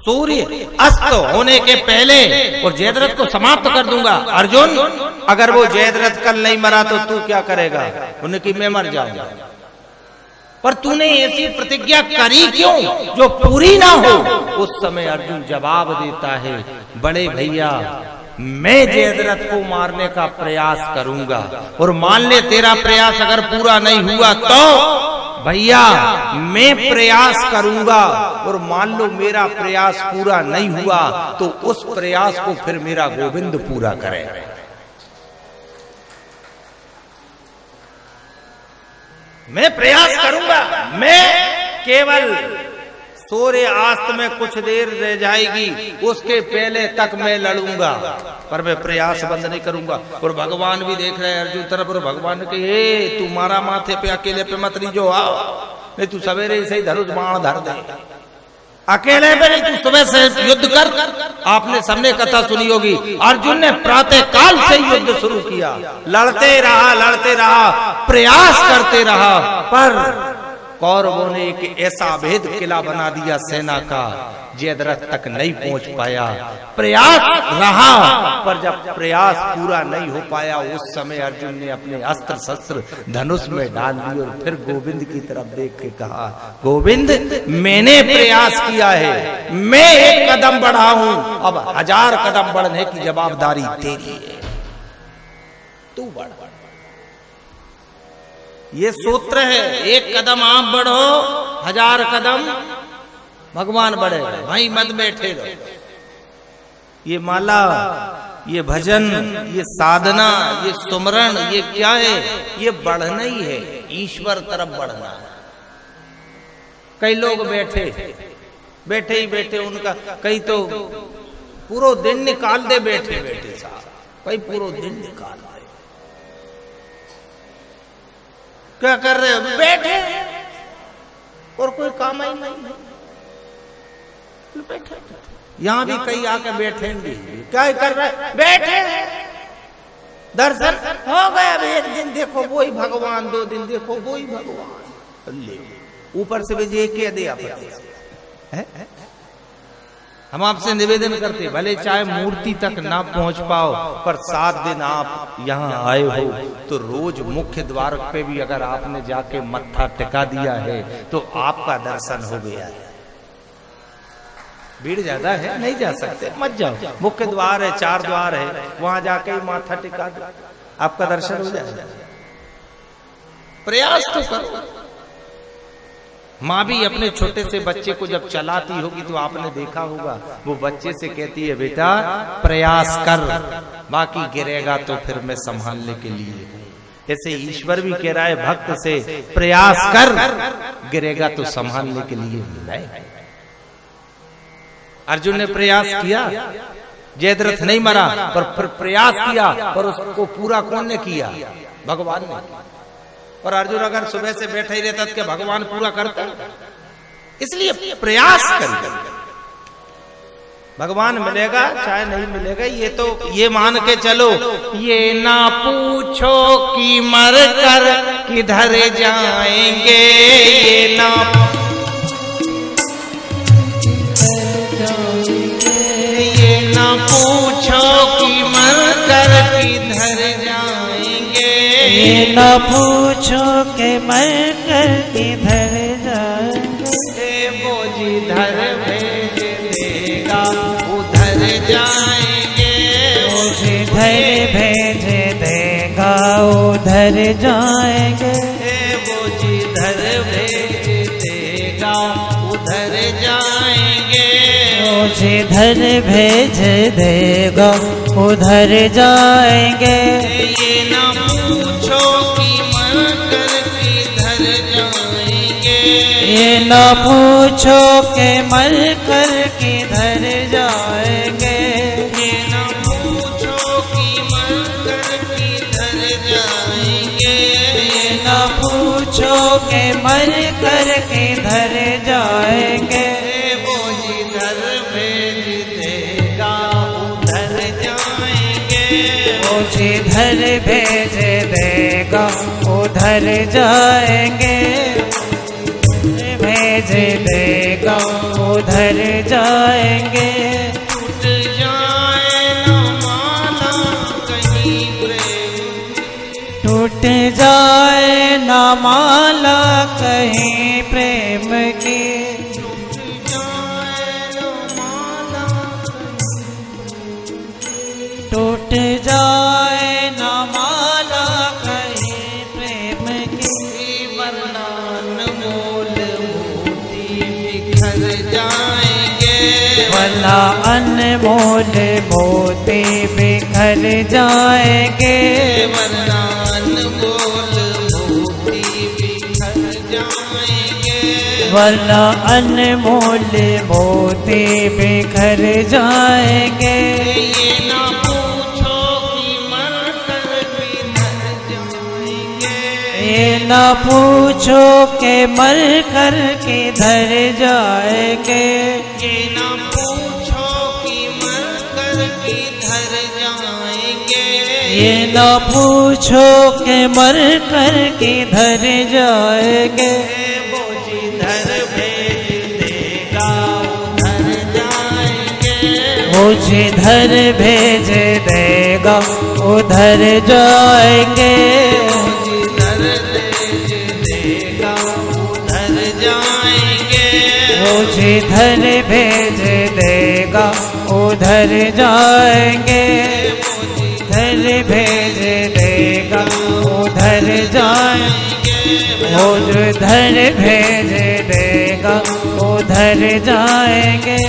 सूर्य अस्त होने के पहले और जयद्रथ को समाप्त कर दूंगा। अर्जुन अगर वो जयद्रथ कल नहीं मरा तो तू क्या करेगा? उन्हें कि मैं मर जाऊंगा। पर तूने ऐसी प्रतिज्ञा करी क्यों जो पूरी ना हो? उस समय अर्जुन जवाब देता है, बड़े भैया मैं जयद्रथ को मारने का प्रयास करूंगा और मान ले तेरा प्रयास अगर पूरा नहीं हुआ तो भैया मैं प्रयास करूंगा और मान लो मेरा प्रयास पूरा नहीं हुआ तो उस प्रयास को फिर मेरा गोविंद पूरा करे। मैं प्रयास करूंगा, मैं केवल सूर्य अस्त में कुछ देर रह जाएगी उसके पहले तक मैं लड़ूंगा, पर मैं प्रयास बंद नहीं करूंगा। और भगवान भी देख रहे हैं अर्जुन तरफ, और भगवान के हे तू मारा माथे पे अकेले पे मत लीजो, आओ नहीं तू सवेरे से ही धनुष बाण धर दे, अकेले पे नहीं तू सुबह से युद्ध कर। आपने सबने कथा सुनी होगी, अर्जुन ने प्रातः काल से युद्ध शुरू किया, लड़ते रहा, प्रयास करते रहा, पर कौरवों ने एक ऐसा अभेद किला बना दिया सेना का, जयद्रथ तक नहीं पहुंच पाया। प्रयास रहा, पर जब प्रयास पूरा नहीं हो पाया उस समय अर्जुन ने अपने अस्त्र शस्त्र धनुष में डाल दिए और फिर गोविंद की तरफ देख के कहा, गोविंद मैंने प्रयास किया है, मैं एक कदम बढ़ा हूं, अब 1000 कदम बढ़ने की जवाबदारी तेरी है, तू बढ़। ये सूत्र है, एक कदम आप बढ़ो 1000 कदम भगवान बढ़ेगा, वहीं मत बैठे रहो। ये माला, ये भजन, ये साधना, ये सुमरण, ये क्या है? ये बढ़ना ही है, ईश्वर तरफ बढ़ना है। कई लोग बैठे ही बैठे उनका, कई तो पूरा दिन निकाल दे बैठे साहब, कई पूरा दिन निकाल दे। क्या कर रहे हो? बैठे, और कोई काम ही नहीं, बैठे। यहां भी कई आके बैठेंगे, क्या कर रहे? बैठे, दर्शन हो गया, अब एक दिन देखो वही भगवान, 2 दिन देखो वही भगवान, ऊपर से भी ये कह दे आप। हम आपसे निवेदन करते, भले चाहे मूर्ति तक ना पहुंच पाओ, पर 7 दिन आप यहाँ आए हो तो रोज मुख्य द्वार पे भी अगर आपने जाके मत्था टिका दिया है तो आपका दर्शन हो गया है। भीड़ ज्यादा है, नहीं जा सकते, मत जाओ, मुख्य द्वार है, 4 द्वार है, वहां जाके ही माथा टिका दो, आपका दर्शन हो जाएगा। प्रयास तो करो। माँ भी अपने छोटे से बच्चे को जब चलाती होगी तो आपने देखा होगा, वो बच्चे से कहती है, बेटा प्रयास कर, बाकी गिरेगा तो फिर मैं संभालने के लिए। ऐसे ईश्वर भी कह रहा है भक्त से, प्रयास कर, गिरेगा तो संभालने के लिए नहीं। अर्जुन ने प्रयास किया, जयद्रथ नहीं मरा, पर प्रयास किया, पर उसको पूरा कौन ने किया? भगवान ने। और अर्जुन अगर सुबह से बैठा ही रहता तो क्या भगवान पूरा करता? इसलिए प्रयास करिए, भगवान मिलेगा चाहे नहीं मिलेगा, ये तो ये मान के चलो। ये ना पूछो कि मर कर किधर जाएंगे, ये ना पूछो कि मर कर किधर जाएंगे, ये ना पूछो कि मर कर किधर जाएंगे, वो जिधर भेज देगा उधर जाएंगे, वो जिधर भेज देगा उधर जाएंगे, वो जिधर भेज देगा उधर जाएंगे, वो जिधर भेज देगा उधर जाएंगे। ये ना पूछो कि मर कर किधर जाएंगे, ये ना पूछो कि मर कर किधर जाएंगे, ये ना पूछो कि मर कर किधर जाएंगे, ये ना पूछो कि मर कर किधर जाएंगे, वो जिधर भेज देगा उधर जाएंगे, वो जिधर भेज देगा उधर जाएंगे, भेज देगा उधर जाएंगे। टूट जाए ना माला कहीं प्रेम, टूट जाए ना माला कहीं प्रेम की, टूट जाए ना माला, टूट जाए ना माला कहीं प्रेम की, वरना अनमोल मोती बिखर जाएंगे, वरना अनमोल मोती बिखर जाएंगे, वरना अनमोल मोती बिखर वरना अनमोल मोती बिखर जाएंगे। ये ना पूछो कि मर कर किधर जाएंगे, ये ना पूछो के मर कर किधर जाएंगे। ये ना पूछो कि मर कर किधर जाएंगे, ये ना पूछो के मर कर किधर जाएंगे। वो जिधर भेज देगा उधर जाएंगे, वो जिधर भेज देगा उधर जाएंगे। जिधर भेज देगा उधर जाएंगे, वो जिधर भेज देगा उधर जाएंगे। जिधर भेज देगा उधर जाएंगे। वो जिधर भेज देगा उधर जाएंगे।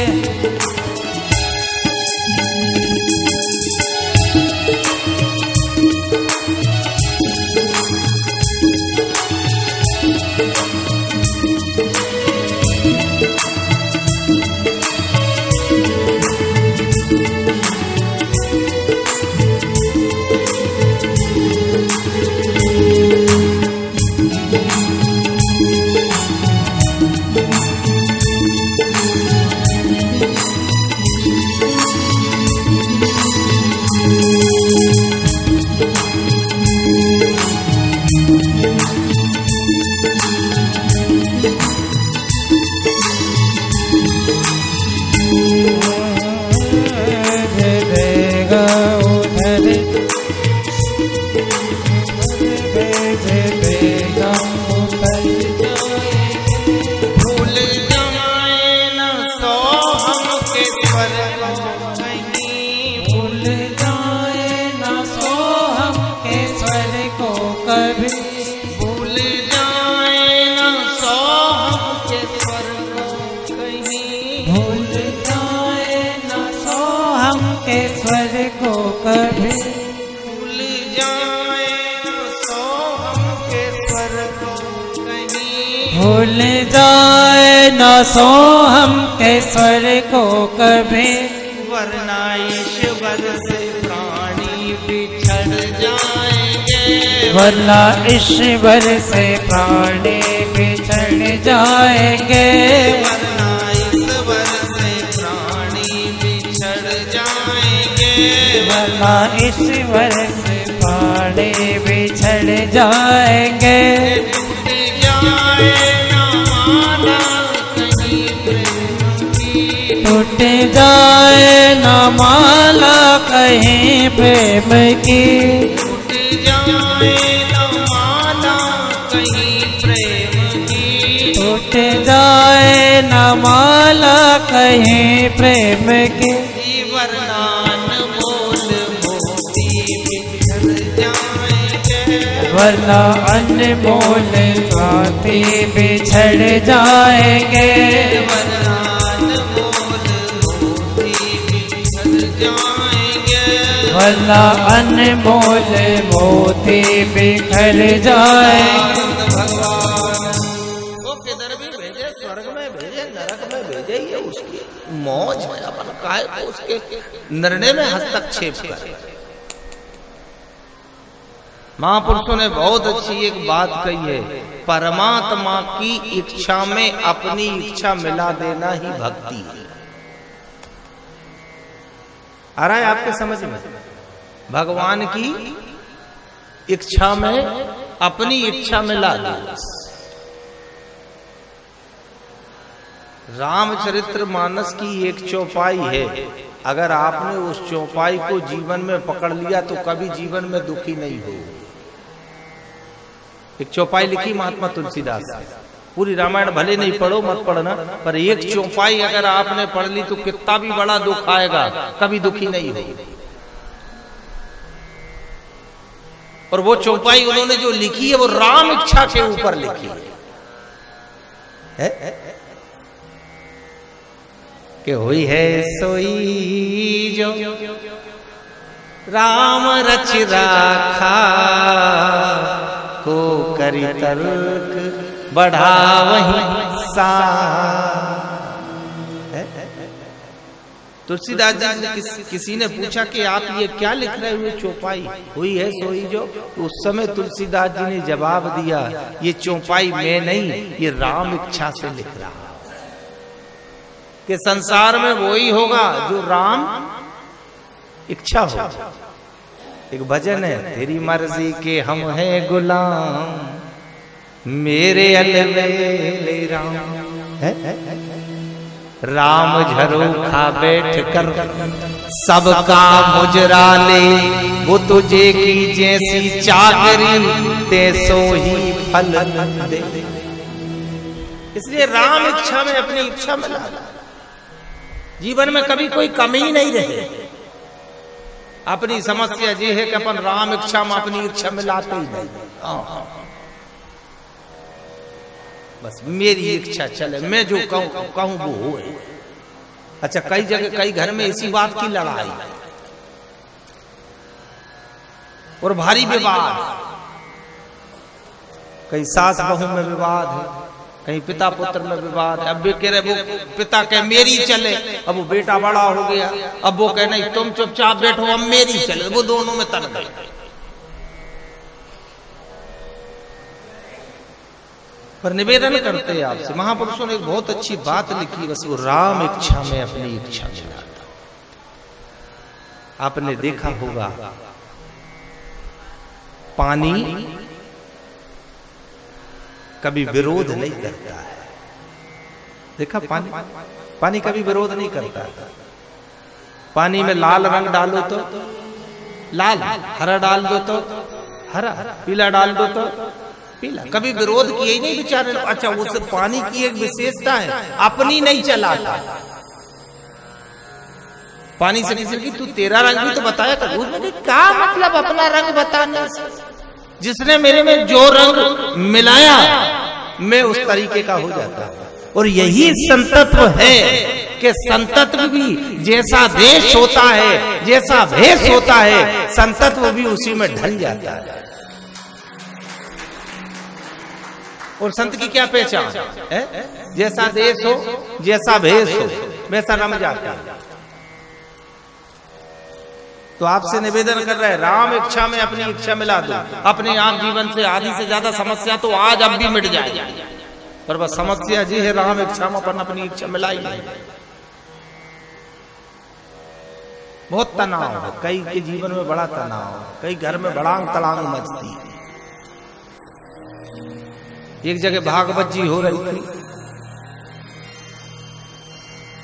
भूल जाए न सो हम के स्वर को कभी, वरना ईश्वर से प्राणी बिछड़ जाएंगे, वरना ईश्वर से प्राणी बिछड़ जाएंगे। वरना ईश्वर से प्राणी बिछड़ जाएंगे, वरना ईश्वर से प्राणी बिछड़ जाएंगे। टूट जाए न माला कहीं प्रेम की, टूट जाए न माला कहीं प्रेम की, टूट जाए न माला कहीं प्रेम की। वरना अनमोल मोती बिखर जाएंगे, वरना अनमोल मोती बिछड़ जाएंगे। वरना वरना अनमोल मोती बिखर जाए। भगवान वो किधर भी भेजे, स्वर्ग में भेजे, नरक में भेजे, ये उसकी मौज है। अपन काहे को उसके निर्णय में हस्तक्षेप करे। महापुरुषों ने बहुत अच्छी एक बात कही है, परमात्मा की इच्छा में अपनी इच्छा मिला देना ही भक्ति है। आ रहा है आपके समझ में? भगवान की इच्छा में अपनी इच्छा मिला दो। रामचरितमानस की एक चौपाई है, अगर आपने उस चौपाई को जीवन में पकड़ लिया तो कभी जीवन में दुखी नहीं हो। एक चौपाई लिखी महात्मा तुलसीदास ने, पूरी रामायण भले नहीं पढ़ो, मत पढ़ना, पर एक चौपाई अगर आपने पढ़ ली तो कितना भी बड़ा दुख आएगा कभी दुखी नहीं हो। और वो चौपाई उन्होंने जो लिखी है वो राम इच्छा के ऊपर लिखी है कि हुई है सोई जो राम रच राखा, को करी तर्क बढ़ा वहीं सा। तुलसीदास जी ने किसी ने पूछा कि आप ये क्या लिख रहे हुए चौपाई हुई है सोई जो। उस समय तुलसीदास जी ने जवाब दिया, ये चौपाई मैं नहीं, ये राम इच्छा से लिख रहा कि संसार में वही होगा जो राम इच्छा हो। एक भजन है, तेरी मर्जी के हम हैं गुलाम, मेरे अलवेले राम है। राम झरोखा बैठ कर सबका मुजरा ले, वो तुझे की जैसी चाकरी ते सो ही फल दे। इसलिए राम इच्छा में अपनी इच्छा में लगा, जीवन में कभी कोई कमी नहीं रहे। अपनी समस्या ये है कि अपन राम इच्छा में अपनी इच्छा में लाते ही नहीं। बस मेरी इच्छा चले, मैं जो कहूं वो हो। अच्छा, कई जगह कई घर में इसी बात की लड़ाई और भारी विवाद, कहीं सास बहू में विवाद है, कहीं पिता पुत्र में विवाद है। अब वे कह रहे वो पिता कह मेरी चले, अब वो बेटा बड़ा हो गया, अब वो कह नहीं तुम चुपचाप बैठो अब मेरी चले, वो दोनों में तन गए। पर निवेदन करते हैं आपसे, महापुरुषों ने एक बहुत अच्छी बात लिखी, बस वो राम इच्छा में अपनी इच्छा में लाता। आपने देखा होगा पानी कभी विरोध नहीं करता है। देखा पानी कभी विरोध नहीं करता है। पानी में लाल रंग डालो तो लाल, हरा डाल दो तो हरा, पीला डाल दो तो पीला, कभी विरोध किए ही नहीं बेचारे। अच्छा, वो सब पानी की एक विशेषता है, अपनी नहीं चलाता। पानी से किसी की तू तेरा रंग भी तो बताया था, उसने क्या मतलब अपना रंग बताने से? जिसने मेरे में जो रंग मिलाया मैं उस तरीके का हो जाता है। और यही संतत्व है कि संतत्व भी जैसा देश होता है, जैसा भेष होता है, संतत्व भी उसी में ढल जाता है। और संत की क्या पहचान है? जैसा देश हो, जैसा भेष हो, वैसा रम जाता है। तो आपसे निवेदन कर रहे हैं, राम इच्छा में अपनी इच्छा मिला दो। अपने आप जीवन से आधी से ज्यादा समस्या तो आज अब भी मिट जाए, पर बस समस्या जी है राम इच्छा में अपन अपनी इच्छा मिलाई नहीं। बहुत तनाव है, कई के जीवन में बड़ा तनाव है, कई घर में बड़ांग तलांग मचती है। एक जगह भागवत जी हो रही थी,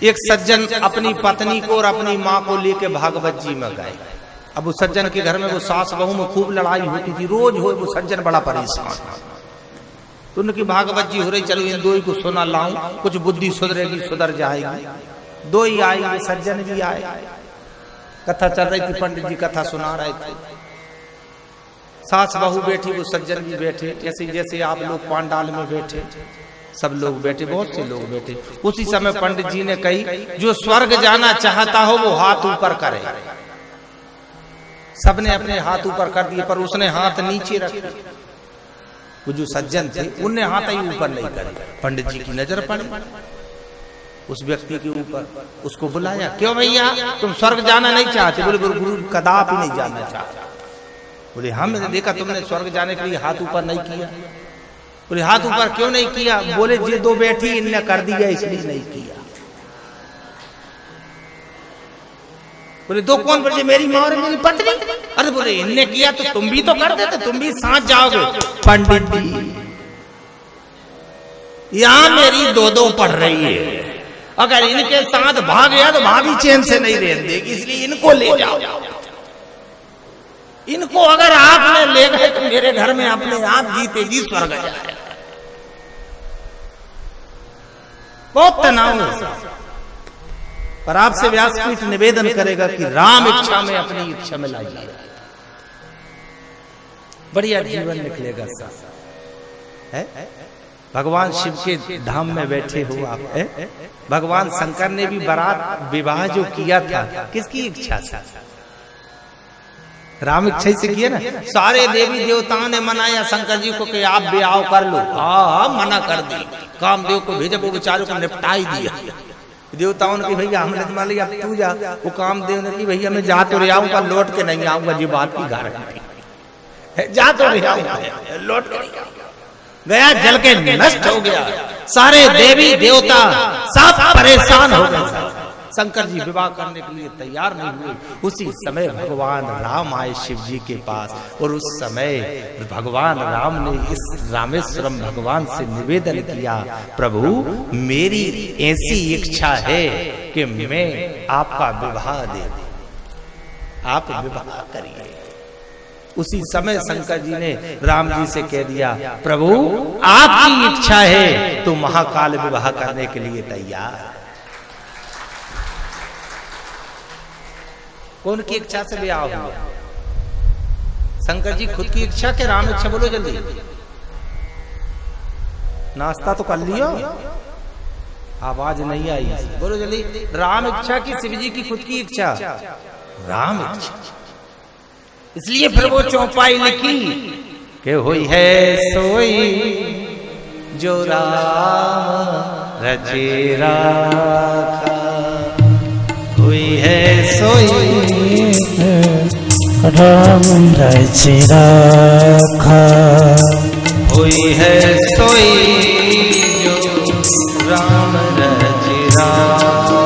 एक सज्जन अपनी पत्नी को और अपनी माँ को लेके भागवत जी में गए। अब उस सज्जन के घर में वो सास बहू में खूब लड़ाई होती थी, रोज हो। वो सज्जन बड़ा परेशान, तो उनकी भागवत जी हो रही, चलो इन दो ही को सुना लाऊं, कुछ बुद्धि सुधरेगी, सुधर जाएगी। दो ही आए, सज्जन भी आए, कथा चल रही थी, पंडित जी कथा सुना रहे थे। सास बहू बैठी, वो सज्जन भी बैठे, जैसे जैसे आप लोग पांडाल में बैठे, सब लोग बैठे, बहुत से लोग बैठे। उसी समय पंडित जी ने कही, जो स्वर्ग जाना चाहता हो वो हाथ ऊपर करे। सबने अपने हाथ ऊपर कर दिए, पर उसने हाथ नीचे रखे। वो जो सज्जन थे उनने हाथ ही ऊपर नहीं करे। पंडित जी की नजर पड़ी उस व्यक्ति के ऊपर, उसको बुलाया, क्यों भैया तुम स्वर्ग जाना नहीं चाहते? बोले गुरु कदापि नहीं जाना चाहता। बोले हमने देखा तुमने स्वर्ग जाने के लिए हाथ ऊपर नहीं किया। बोले हाथ ऊपर क्यों नहीं किया? बोले जे दो बैठी इनने कर दिया इसलिए नहीं किया। बोले दो कौन? बोले मेरी माँ और मेरी पत्नी। अरे बोले इनने किया तो तुम भी तो कर देते, तुम भी साथ जाओगे। पंडित जी यहाँ मेरी दो पढ़ रही है, अगर इनके साथ भाग गया तो भाभी चैन से नहीं रहने देगी, इसलिए इनको ले जाओ। इनको अगर आपने ले गए तो मेरे घर में अपने आप जीते जी स्वर्ग जाए। बहुत तनाव है, पर आपसे व्यासपीठ निवेदन करेगा कि राम इच्छा में अपनी इच्छा में लाइए, बढ़िया जीवन निकलेगा। है भगवान शिव के धाम में बैठे हो आप, है? भगवान शंकर ने भी बारात विवाह जो किया था किसकी इच्छा से? राम इच्छा से किया ना। सारे देवी देवताओं ने मनाया शंकर जी को कि आप ब्याह कर लो। हाँ मना कर दी, कामदेव को भेजा, वो बेचारों को निपटा ही दिया। देवताओं ने कहा भैया हमने तो मान लिया, अब तू जा। वो कामदेव ने कहा भैया मैं जा तो रहा हूँ, लौट के नहीं आऊंगा, जी बात की गारंटी, जा तो रहा हूँ, लौट के नहीं आऊंगा। गया जल के नष्ट हो गया। सारे देवी देवता सब परेशान हो गए। शंकर जी विवाह करने के लिए तैयार नहीं हुए। उसी समय भगवान राम आए शिव जी के पास, और उस समय भगवान राम ने इस रामेश्वरम भगवान से निवेदन किया, प्रभु मेरी ऐसी इच्छा है कि मैं आपका विवाह दे दूं, आप विवाह करिए। उसी समय शंकर जी ने राम जी से कह दिया, प्रभु आपकी इच्छा है तो महाकाल विवाह करने के लिए तैयार। कौन की इच्छा से विवाह हुआ? शंकर जी खुद की इच्छा के राम इच्छा? बोलो जल्दी, नाश्ता तो कर लियो, आवाज नहीं आई, बोलो जल्दी। राम इच्छा की शिव जी की खुद की इच्छा? राम इच्छा। इसलिए फिर वो चौपाई लिखी कि हुई है सोई जो राम रचे राखा, हुई है सोई राम रचे राखा, हुई है सोई जो राम रचे राखा।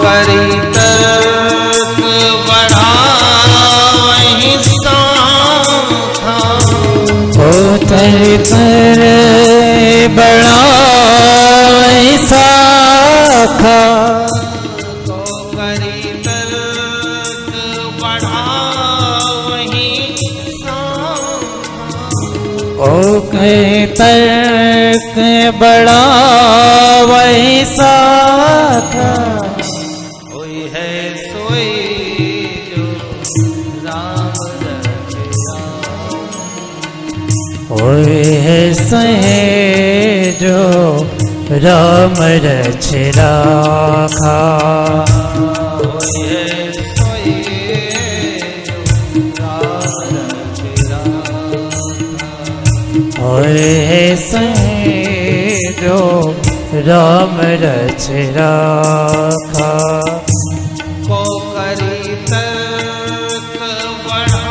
करी तर्क बढ़ा वहीं साखा, ओ तर्क बढ़ा वहीं साखा, तो करी तर्क बढ़ा वहीं साखा, ओ कहीं तर्क बढ़ा वहीं साखा, होए है सहे जो राम रच राखा, होए है सहे जो राम रच राखा, को करी तर्क बढ़ा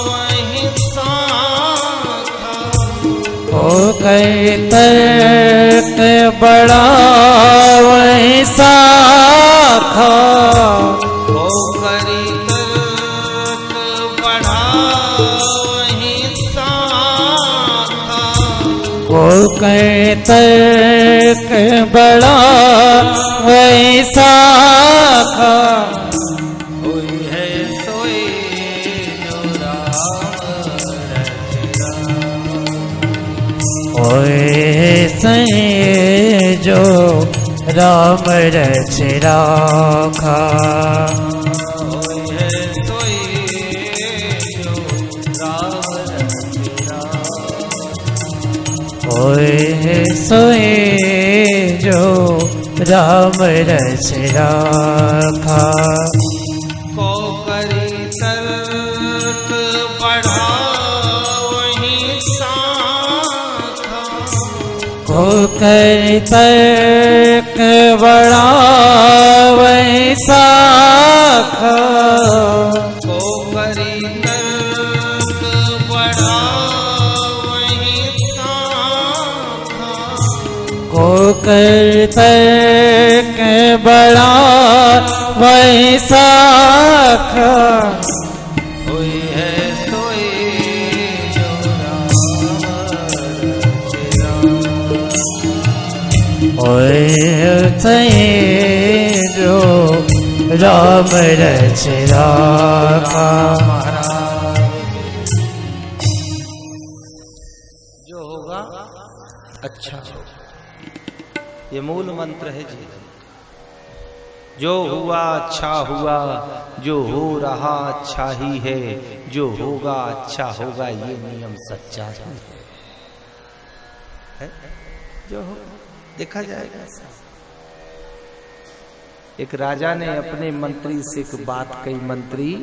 वहीं साखा, ओ कई तर्क बढ़ा वहीं साखा, को करी तर्क बढ़ा वहीं साखा, को कई तर्क बढ़ा वहीं साखा, हुई है सोई जो राम रच राखा, होए सहे जो राम रच राखा, हुई है सोई जो राम रच राखा, होए सोए जो राम रच राखा, को करी तर्क बढ़ा वहीं साखा, को कर तर्क बढ़ा वहीं साखा, को करी तर्क बढ़ा वहीं साखा, को कर तर्क बढ़ा वहीं साखा, हुई है सोई जो राम रच राखा, होए सहे जो राम रच राखा। जो होगा अच्छा होगा, ये मूल मंत्र है जी। जो हुआ अच्छा हुआ, जो हो रहा अच्छा ही है, जो होगा अच्छा होगा, ये नियम सच्चा है। है जो हो देखा जाएगा। एक राजा ने अपने मंत्री से एक बात कही, मंत्री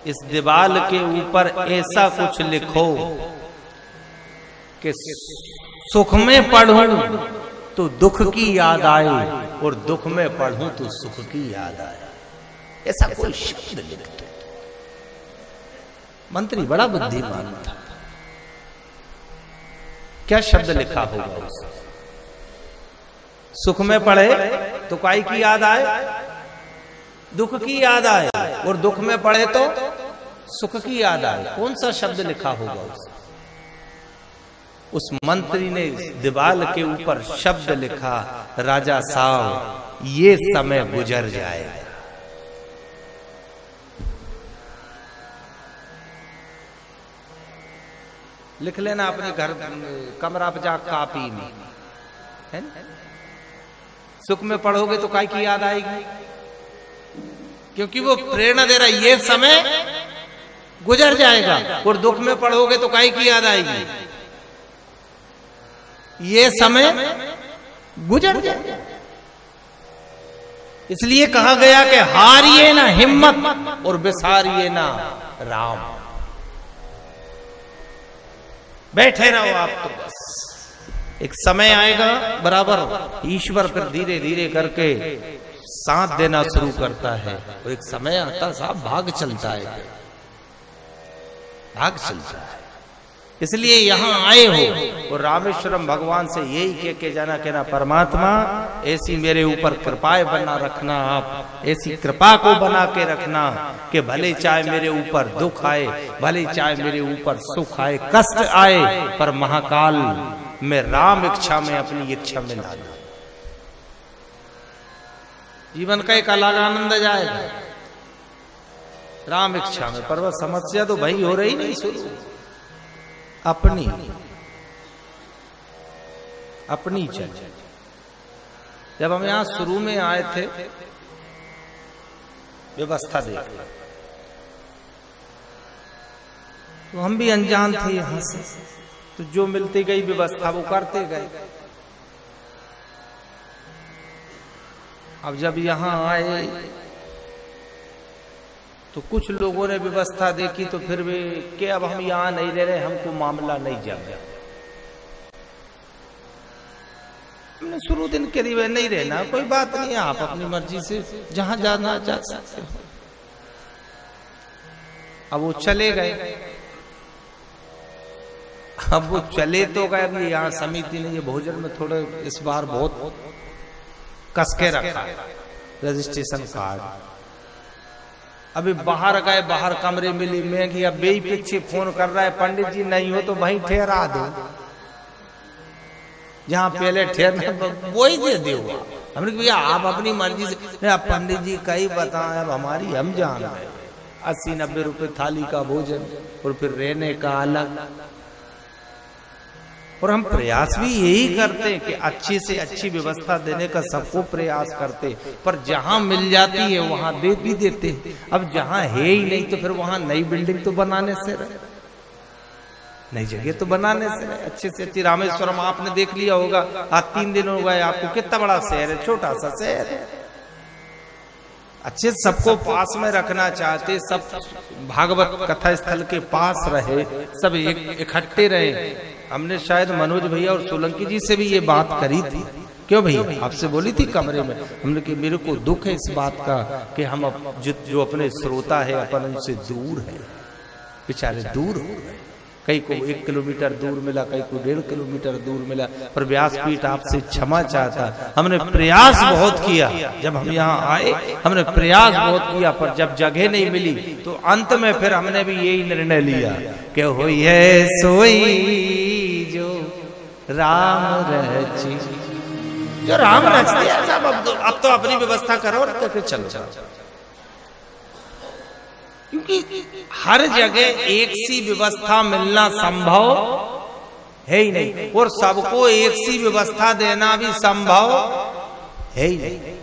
इस दीवार के ऊपर ऐसा कुछ लिखो कि सुख में पढ़ूं तो दुख की याद आए और दुख में पढ़ूं तो सुख की याद आए, ऐसा कोई शब्द लिख दो। मंत्री बड़ा बुद्धिमान था, क्या शब्द लिखा होगा उसे? सुख में पढ़े तो काय की याद आए, दुख की याद आए, और दुख में पढ़े तो सुख की याद आए। कौन सा शब्द लिखा होगा उसे? उस मंत्री ने दीवार के ऊपर शब्द लिखा, राजा साहब ये समय गुजर जाएगा। लिख लेना अपने घर कमरा पे जा कापी में, है ना? सुख में पढ़ोगे तो काय की याद आएगी, क्योंकि वो प्रेरणा दे रहा है ये समय गुजर जाएगा, और दुख में पढ़ोगे तो काय की याद आएगी, ये समय गुजर जाएगा। इसलिए कहा गया कि हारिए ना हिम्मत और बिसारिए ना राम। बैठे रहो आप तो बस, एक समय आएगा बराबर ईश्वर फिर धीरे धीरे करके साथ देना शुरू करता है, और एक समय आता साहब भाग चलता है, भाग चलता है। इसलिए यहां आए हो और रामेश्वरम भगवान से यही कह के जाना, कहना परमात्मा ऐसी मेरे ऊपर कृपाएं बना रखना, आप ऐसी कृपा को बना के रखना कि भले चाहे मेरे ऊपर दुख आए, भले चाहे मेरे ऊपर सुख आए, कष्ट आए, पर महाकाल में राम इच्छा में अपनी इच्छा में ला दूं। जीवन का एक अलग आनंद जाएगा राम इच्छा में। पर वह समस्या तो भाई हो रही नहीं शुरू, अपनी अपनी चल। जब हम यहां शुरू में आए थे व्यवस्था देख, तो हम भी अनजान थे यहां से, तो जो मिलती गई व्यवस्था वो करते गए। अब जब यहां आए तो कुछ लोगों ने व्यवस्था देखी, तो फिर भी कि अब हम यहां नहीं रह रहे, हमको मामला नहीं जमा। हमने शुरू दिन के लिए नहीं रहना, कोई बात नहीं है, आप अपनी मर्जी से जहां जाना जा सकते हो। अब वो चले गए, अब वो चले तो गए। अब यहाँ समिति ने ये भोजन में थोड़े इस बार बहुत कसके रखा है, रजिस्ट्रेशन कार्ड। अभी बाहर गए, बाहर कमरे मिली महंगी, अब बेई पीछे फोन कर रहा है, पंडित जी नहीं हो तो वहीं ठहरा दो, जहां पहले ठहरना वही दे दो। हमने भैया आप अपनी मर्जी से, आप पंडित जी का ही बताएं, अब हमारी हम जान रहे 80-90 रुपए थाली का भोजन और फिर रहने का अलग। और हम प्रयास भी यही करते हैं कि अच्छी से अच्छी व्यवस्था देने का सबको प्रयास करते, पर जहां मिल जाती है वहां दे भी देते। अब जहां है ही नहीं तो फिर वहां नई बिल्डिंग तो बनाने से रहे, नई जगह तो बनाने से रहे। अच्छे से अच्छी रामेश्वरम आपने देख लिया होगा, आज 3 दिन हो गए आपको, कितना बड़ा शहर है, छोटा सा शहर है। अच्छे सबको पास में रखना चाहते, सब भागवत कथा स्थल के पास रहे, सब इकट्ठे रहे। हमने शायद मनोज भैया और सोलंकी जी से भी ये बात करी थी, क्यों भैया आपसे बोली थी कमरे में, हमने कि मेरे को दुख है इस बात का कि हम जो अपने श्रोता है अपन उनसे दूर है, बेचारे दूर हो गए। कई को 1 किलोमीटर दूर मिला, कई को 1.5 किलोमीटर दूर मिला, पर व्यासपीठ आपसे क्षमा चाहता। हमने प्रयास बहुत किया, जब हम यहाँ आए हमने प्रयास बहुत किया, पर जब जगह नहीं मिली तो अंत में फिर हमने भी यही निर्णय लिया कि होई है सोई जो राम रची, जो राम रच दिया सब। अब तो अपनी व्यवस्था करो और करके चलो, क्योंकि हर जगह एक सी व्यवस्था मिलना संभव है ही नहीं, और सबको एक सी व्यवस्था देना भी संभव है ही नहीं।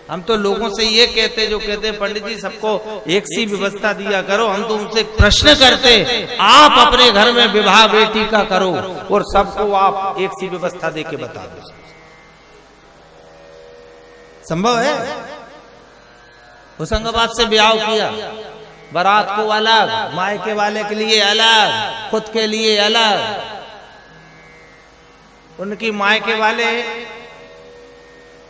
हम तो लोगों से ये कहते, जो कहते पंडित जी सबको एक सी व्यवस्था दिया करो, हम तो उनसे प्रश्न करते, आप अपने घर में विवाह बेटी का करो और सबको आप एक सी व्यवस्था दे के बता दो, संभव है? होशंगाबाद से ब्याह किया, बारात को अलग, मायके वाले के लिए अलग, खुद के लिए अलग, उनकी मायके वाले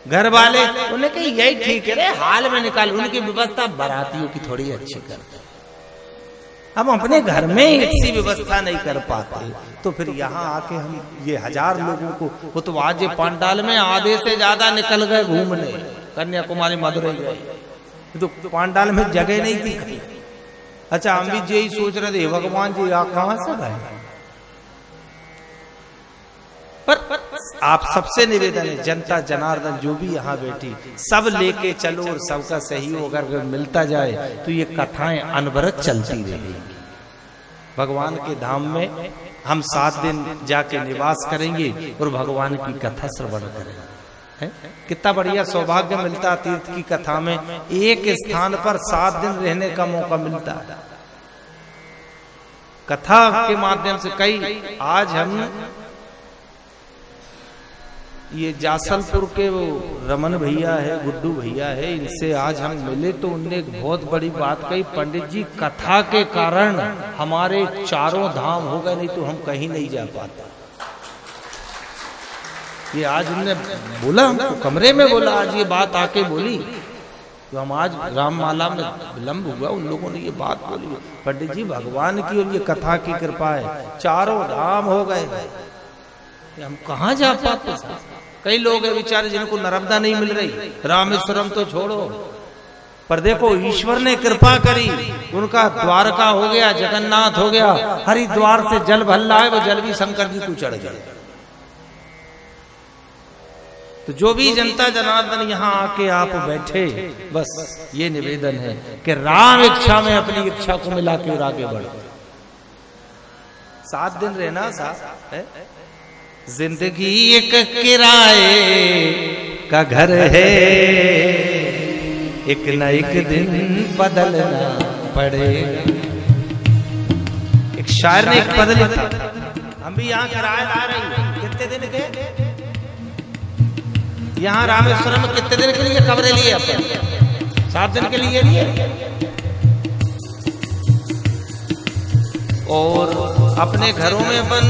घर वाले उन्हें कही यही ठीक है रे, हाल में निकाल, उनकी व्यवस्था बारातियों की थोड़ी अच्छी करते। हम अपने घर में ऐसी व्यवस्था नहीं कर पाते, तो फिर यहाँ आके हम ये 1000 लोगों को, वो तो आज ये पांडाल में आधे से ज्यादा निकल गए घूमने, कन्याकुमारी मदुरई गए, तो पांडाल में जगह नहीं थी कहीं। अच्छा, हम भी यही सोच रहे थे भगवान जी आप कहां से गए, पर आप सबसे निवेदन है, जनता जनार्दन जो भी यहाँ बैठी, सब लेके चलो और सबका सहयोग अगर मिलता जाए तो ये कथाएं अनवरत चलती रहेंगी। भगवान के धाम में हम 7 दिन जाके निवास करेंगे और भगवान की कथा श्रवण करेंगे। कितना बढ़िया सौभाग्य मिलता तीर्थ की कथा में, एक स्थान पर 7 दिन रहने का मौका मिलता। कथा के माध्यम से कई, आज हम ये जासलपुर के वो रमन भैया है, गुड्डू भैया है, इनसे आज हम मिले तो उनने एक बहुत बड़ी बात कही, पंडित जी कथा के कारण हमारे 4 धाम हो गए, नहीं तो हम कहीं नहीं जा पाते। ये आज उनने बोला, हमको कमरे में बोला, आज ये बात आके बोली, तो हम आज राममाला में विलंब हुआ, उन लोगों ने ये बात बोली, पंडित जी भगवान की और ये कथा की कृपा है 4 धाम हो गए, हम कहाँ जा पाते। कई लोग हैं बेचारे जिनको नर्मदा नहीं मिल रही, रामेश्वरम तो छोड़ो, पर देखो ईश्वर ने कृपा करी, उनका द्वारका हो गया, जगन्नाथ हो गया, हरिद्वार से जल भल्ला है, वो जल भी शंकर जी को चढ़ गया। तो जो भी जनता जनार्दन यहाँ आके आप बैठे, बस ये निवेदन है कि राम इच्छा में अपनी इच्छा को मिला के और आगे बढ़ो। 7 दिन रहना साथ है, जिंदगी एक किराए का घर है, एक न एक दिन बदलना पड़ेगा। एक शायर ने एक पद लिखा, हम भी यहाँ किराए ला रहे हैं, कितने दिन के यहाँ रामेश्वरम में कितने दिन के लिए कमरे लिए अपन? 7 दिन के लिए लिए, और अपने घरों में अपन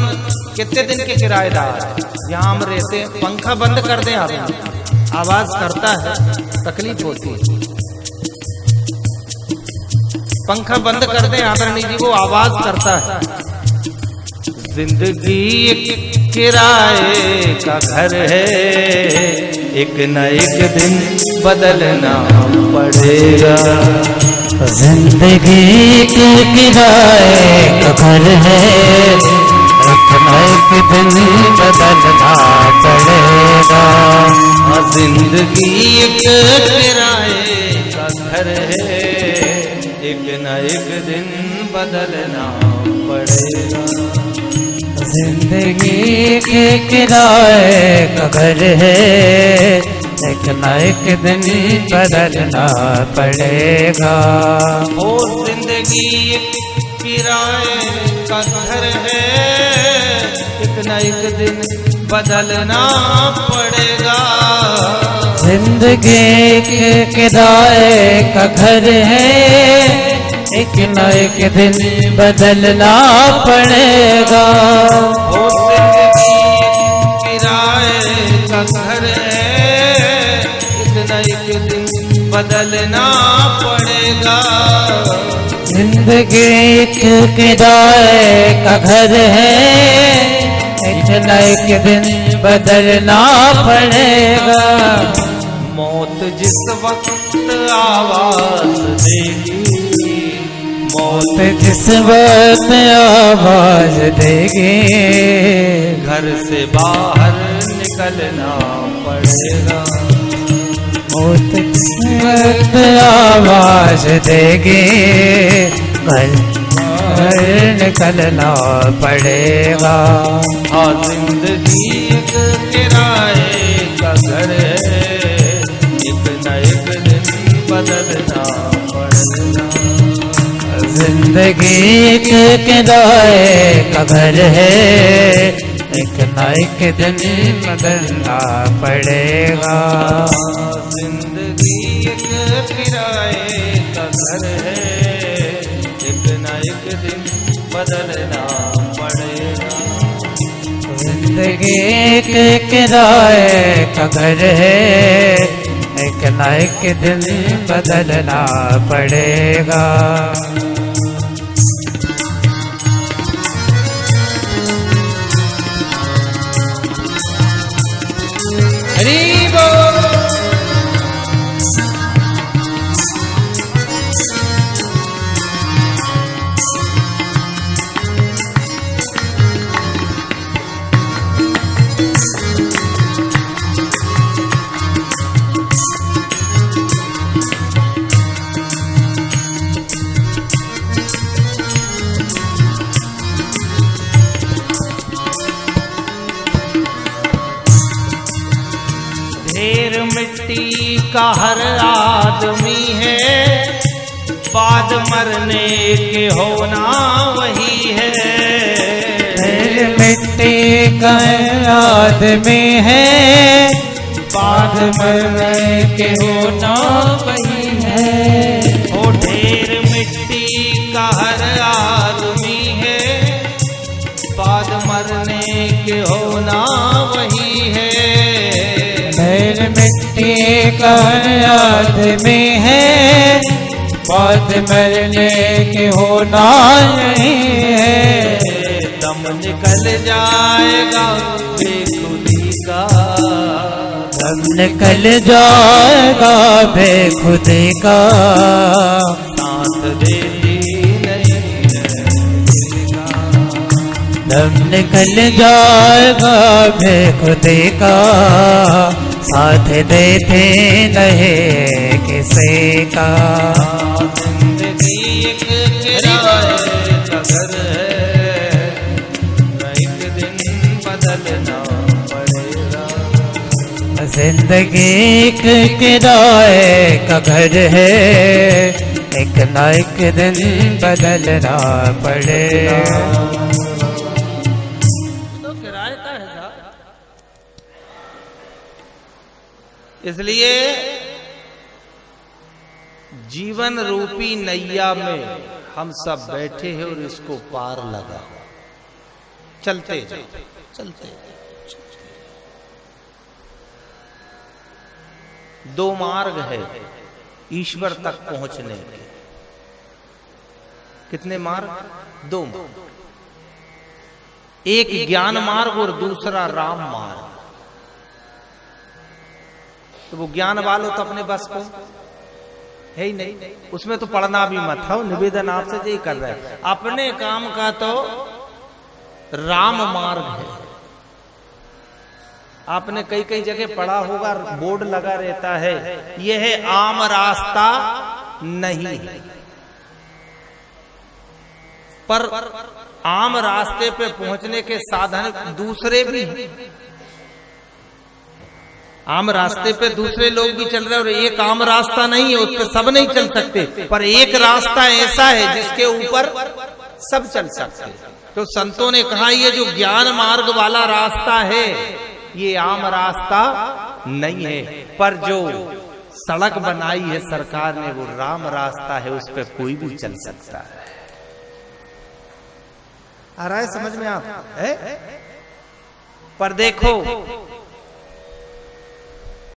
कितने दिन के किराएदार यहाँ हम रहते हैं। पंखा बंद कर दें आप, आवाज करता है, तकलीफ होती है, पंखा बंद कर दें आदरणीय जी, वो आवाज करता है। जिंदगी एक किराए का घर है, एक न एक दिन बदलना पड़ेगा। जिंदगी एक किराए का घर है, एक न एक दिन बदलना पड़ेगा। जिंदगी एक किराए का घर है, एक न एक दिन बदलना पड़ेगा। जिंदगी एक किराए का घर है, एक न एक दिन बदलना पड़ेगा। ओ जिंदगी एक किराए का घर है, एक न एक दिन बदलना पड़ेगा। जिंदगी एक किराए का घर है, एक न एक दिन बदलना पड़ेगा। ओ जिंदगी एक किराए का घर है, एक न एक दिन बदलना पड़ेगा। जिंदगी एक किराए का घर है, एक न एक दिन बदलना पड़ेगा। मौत जिस वक्त आवाज देगी, मौत जिस वक्त आवाज देगी, घर से बाहर निकलना पड़ेगा। मौत जिस वक्त आवाज देगी, घर निकलना पड़ेगा। हाँ जिंदगी एक किराए का घर है, एक न एक बदलना पड़ेगा। जिंदगी एक किराए का घर है, एक ना एक दिन बदलना पड़ेगा। जिंदगी एक किराए का घर है, एक ना एक दिन बदलना पड़ेगा। जिंदगी एक किराए का घर है, एक ना एक दिन बदलना पड़ेगा। हरि बोल। ढेर मिट्टी का हर आदमी है, बाद मरने के होना वही है। ढेर मिट्टी का आदमी है, बाद मरने के होना वही है। ओ ढेर मिट्टी का हर आदमी है, बाद मरने के होना वही है। ढेर मिट्टी का आदमी है, बाद मरने के होना नहीं है। दम निकल जाएगा बेखुदी का, दम निकल जाएगा बेखुदी का। साथ देती नहीं रहेगा, दम निकल जाएगा बेखुदी का। साथ देते नहीं किसी का। जिंदगी एक किराए का घर है, एक दिन बदलना पड़ेगा। जिंदगी एक किराए का घर है, एक ना एक दिन बदलना पड़ेगा। तो किराए का है साहब, इसलिए जीवन रूपी नैया में हम सब बैठे हैं और इसको पार लगा चलते चलते। दो मार्ग है ईश्वर तक पहुंचने के। कितने मार्ग? दो मार्ग, एक ज्ञान मार्ग और दूसरा राम मार्ग। तो वो ज्ञान वालों तो अपने बस को है ही नहीं, उसमें तो पढ़ना भी मत हो। निवेदन आपसे यही कर रहे हैं, अपने काम का तो राम मार्ग है। आपने कई कई जगह पढ़ा होगा, बोर्ड लगा रहता है, यह है आम रास्ता नहीं है। पर आम रास्ते पे पहुंचने के साधन दूसरे भी हैं। आम रास्ते पे दूसरे लोग भी चल रहे हैं और एक आम रास्ता नहीं है, उस पे सब नहीं चल सकते। पर एक रास्ता ऐसा है जिसके ऊपर सब चल सकते। तो संतों ने कहा ये जो ज्ञान मार्ग वाला रास्ता है ये आम रास्ता नहीं है, पर जो सड़क बनाई है सरकार ने वो राम रास्ता है, उस पे कोई भी चल सकता है। आ रहा है समझ में आप है? पर देखो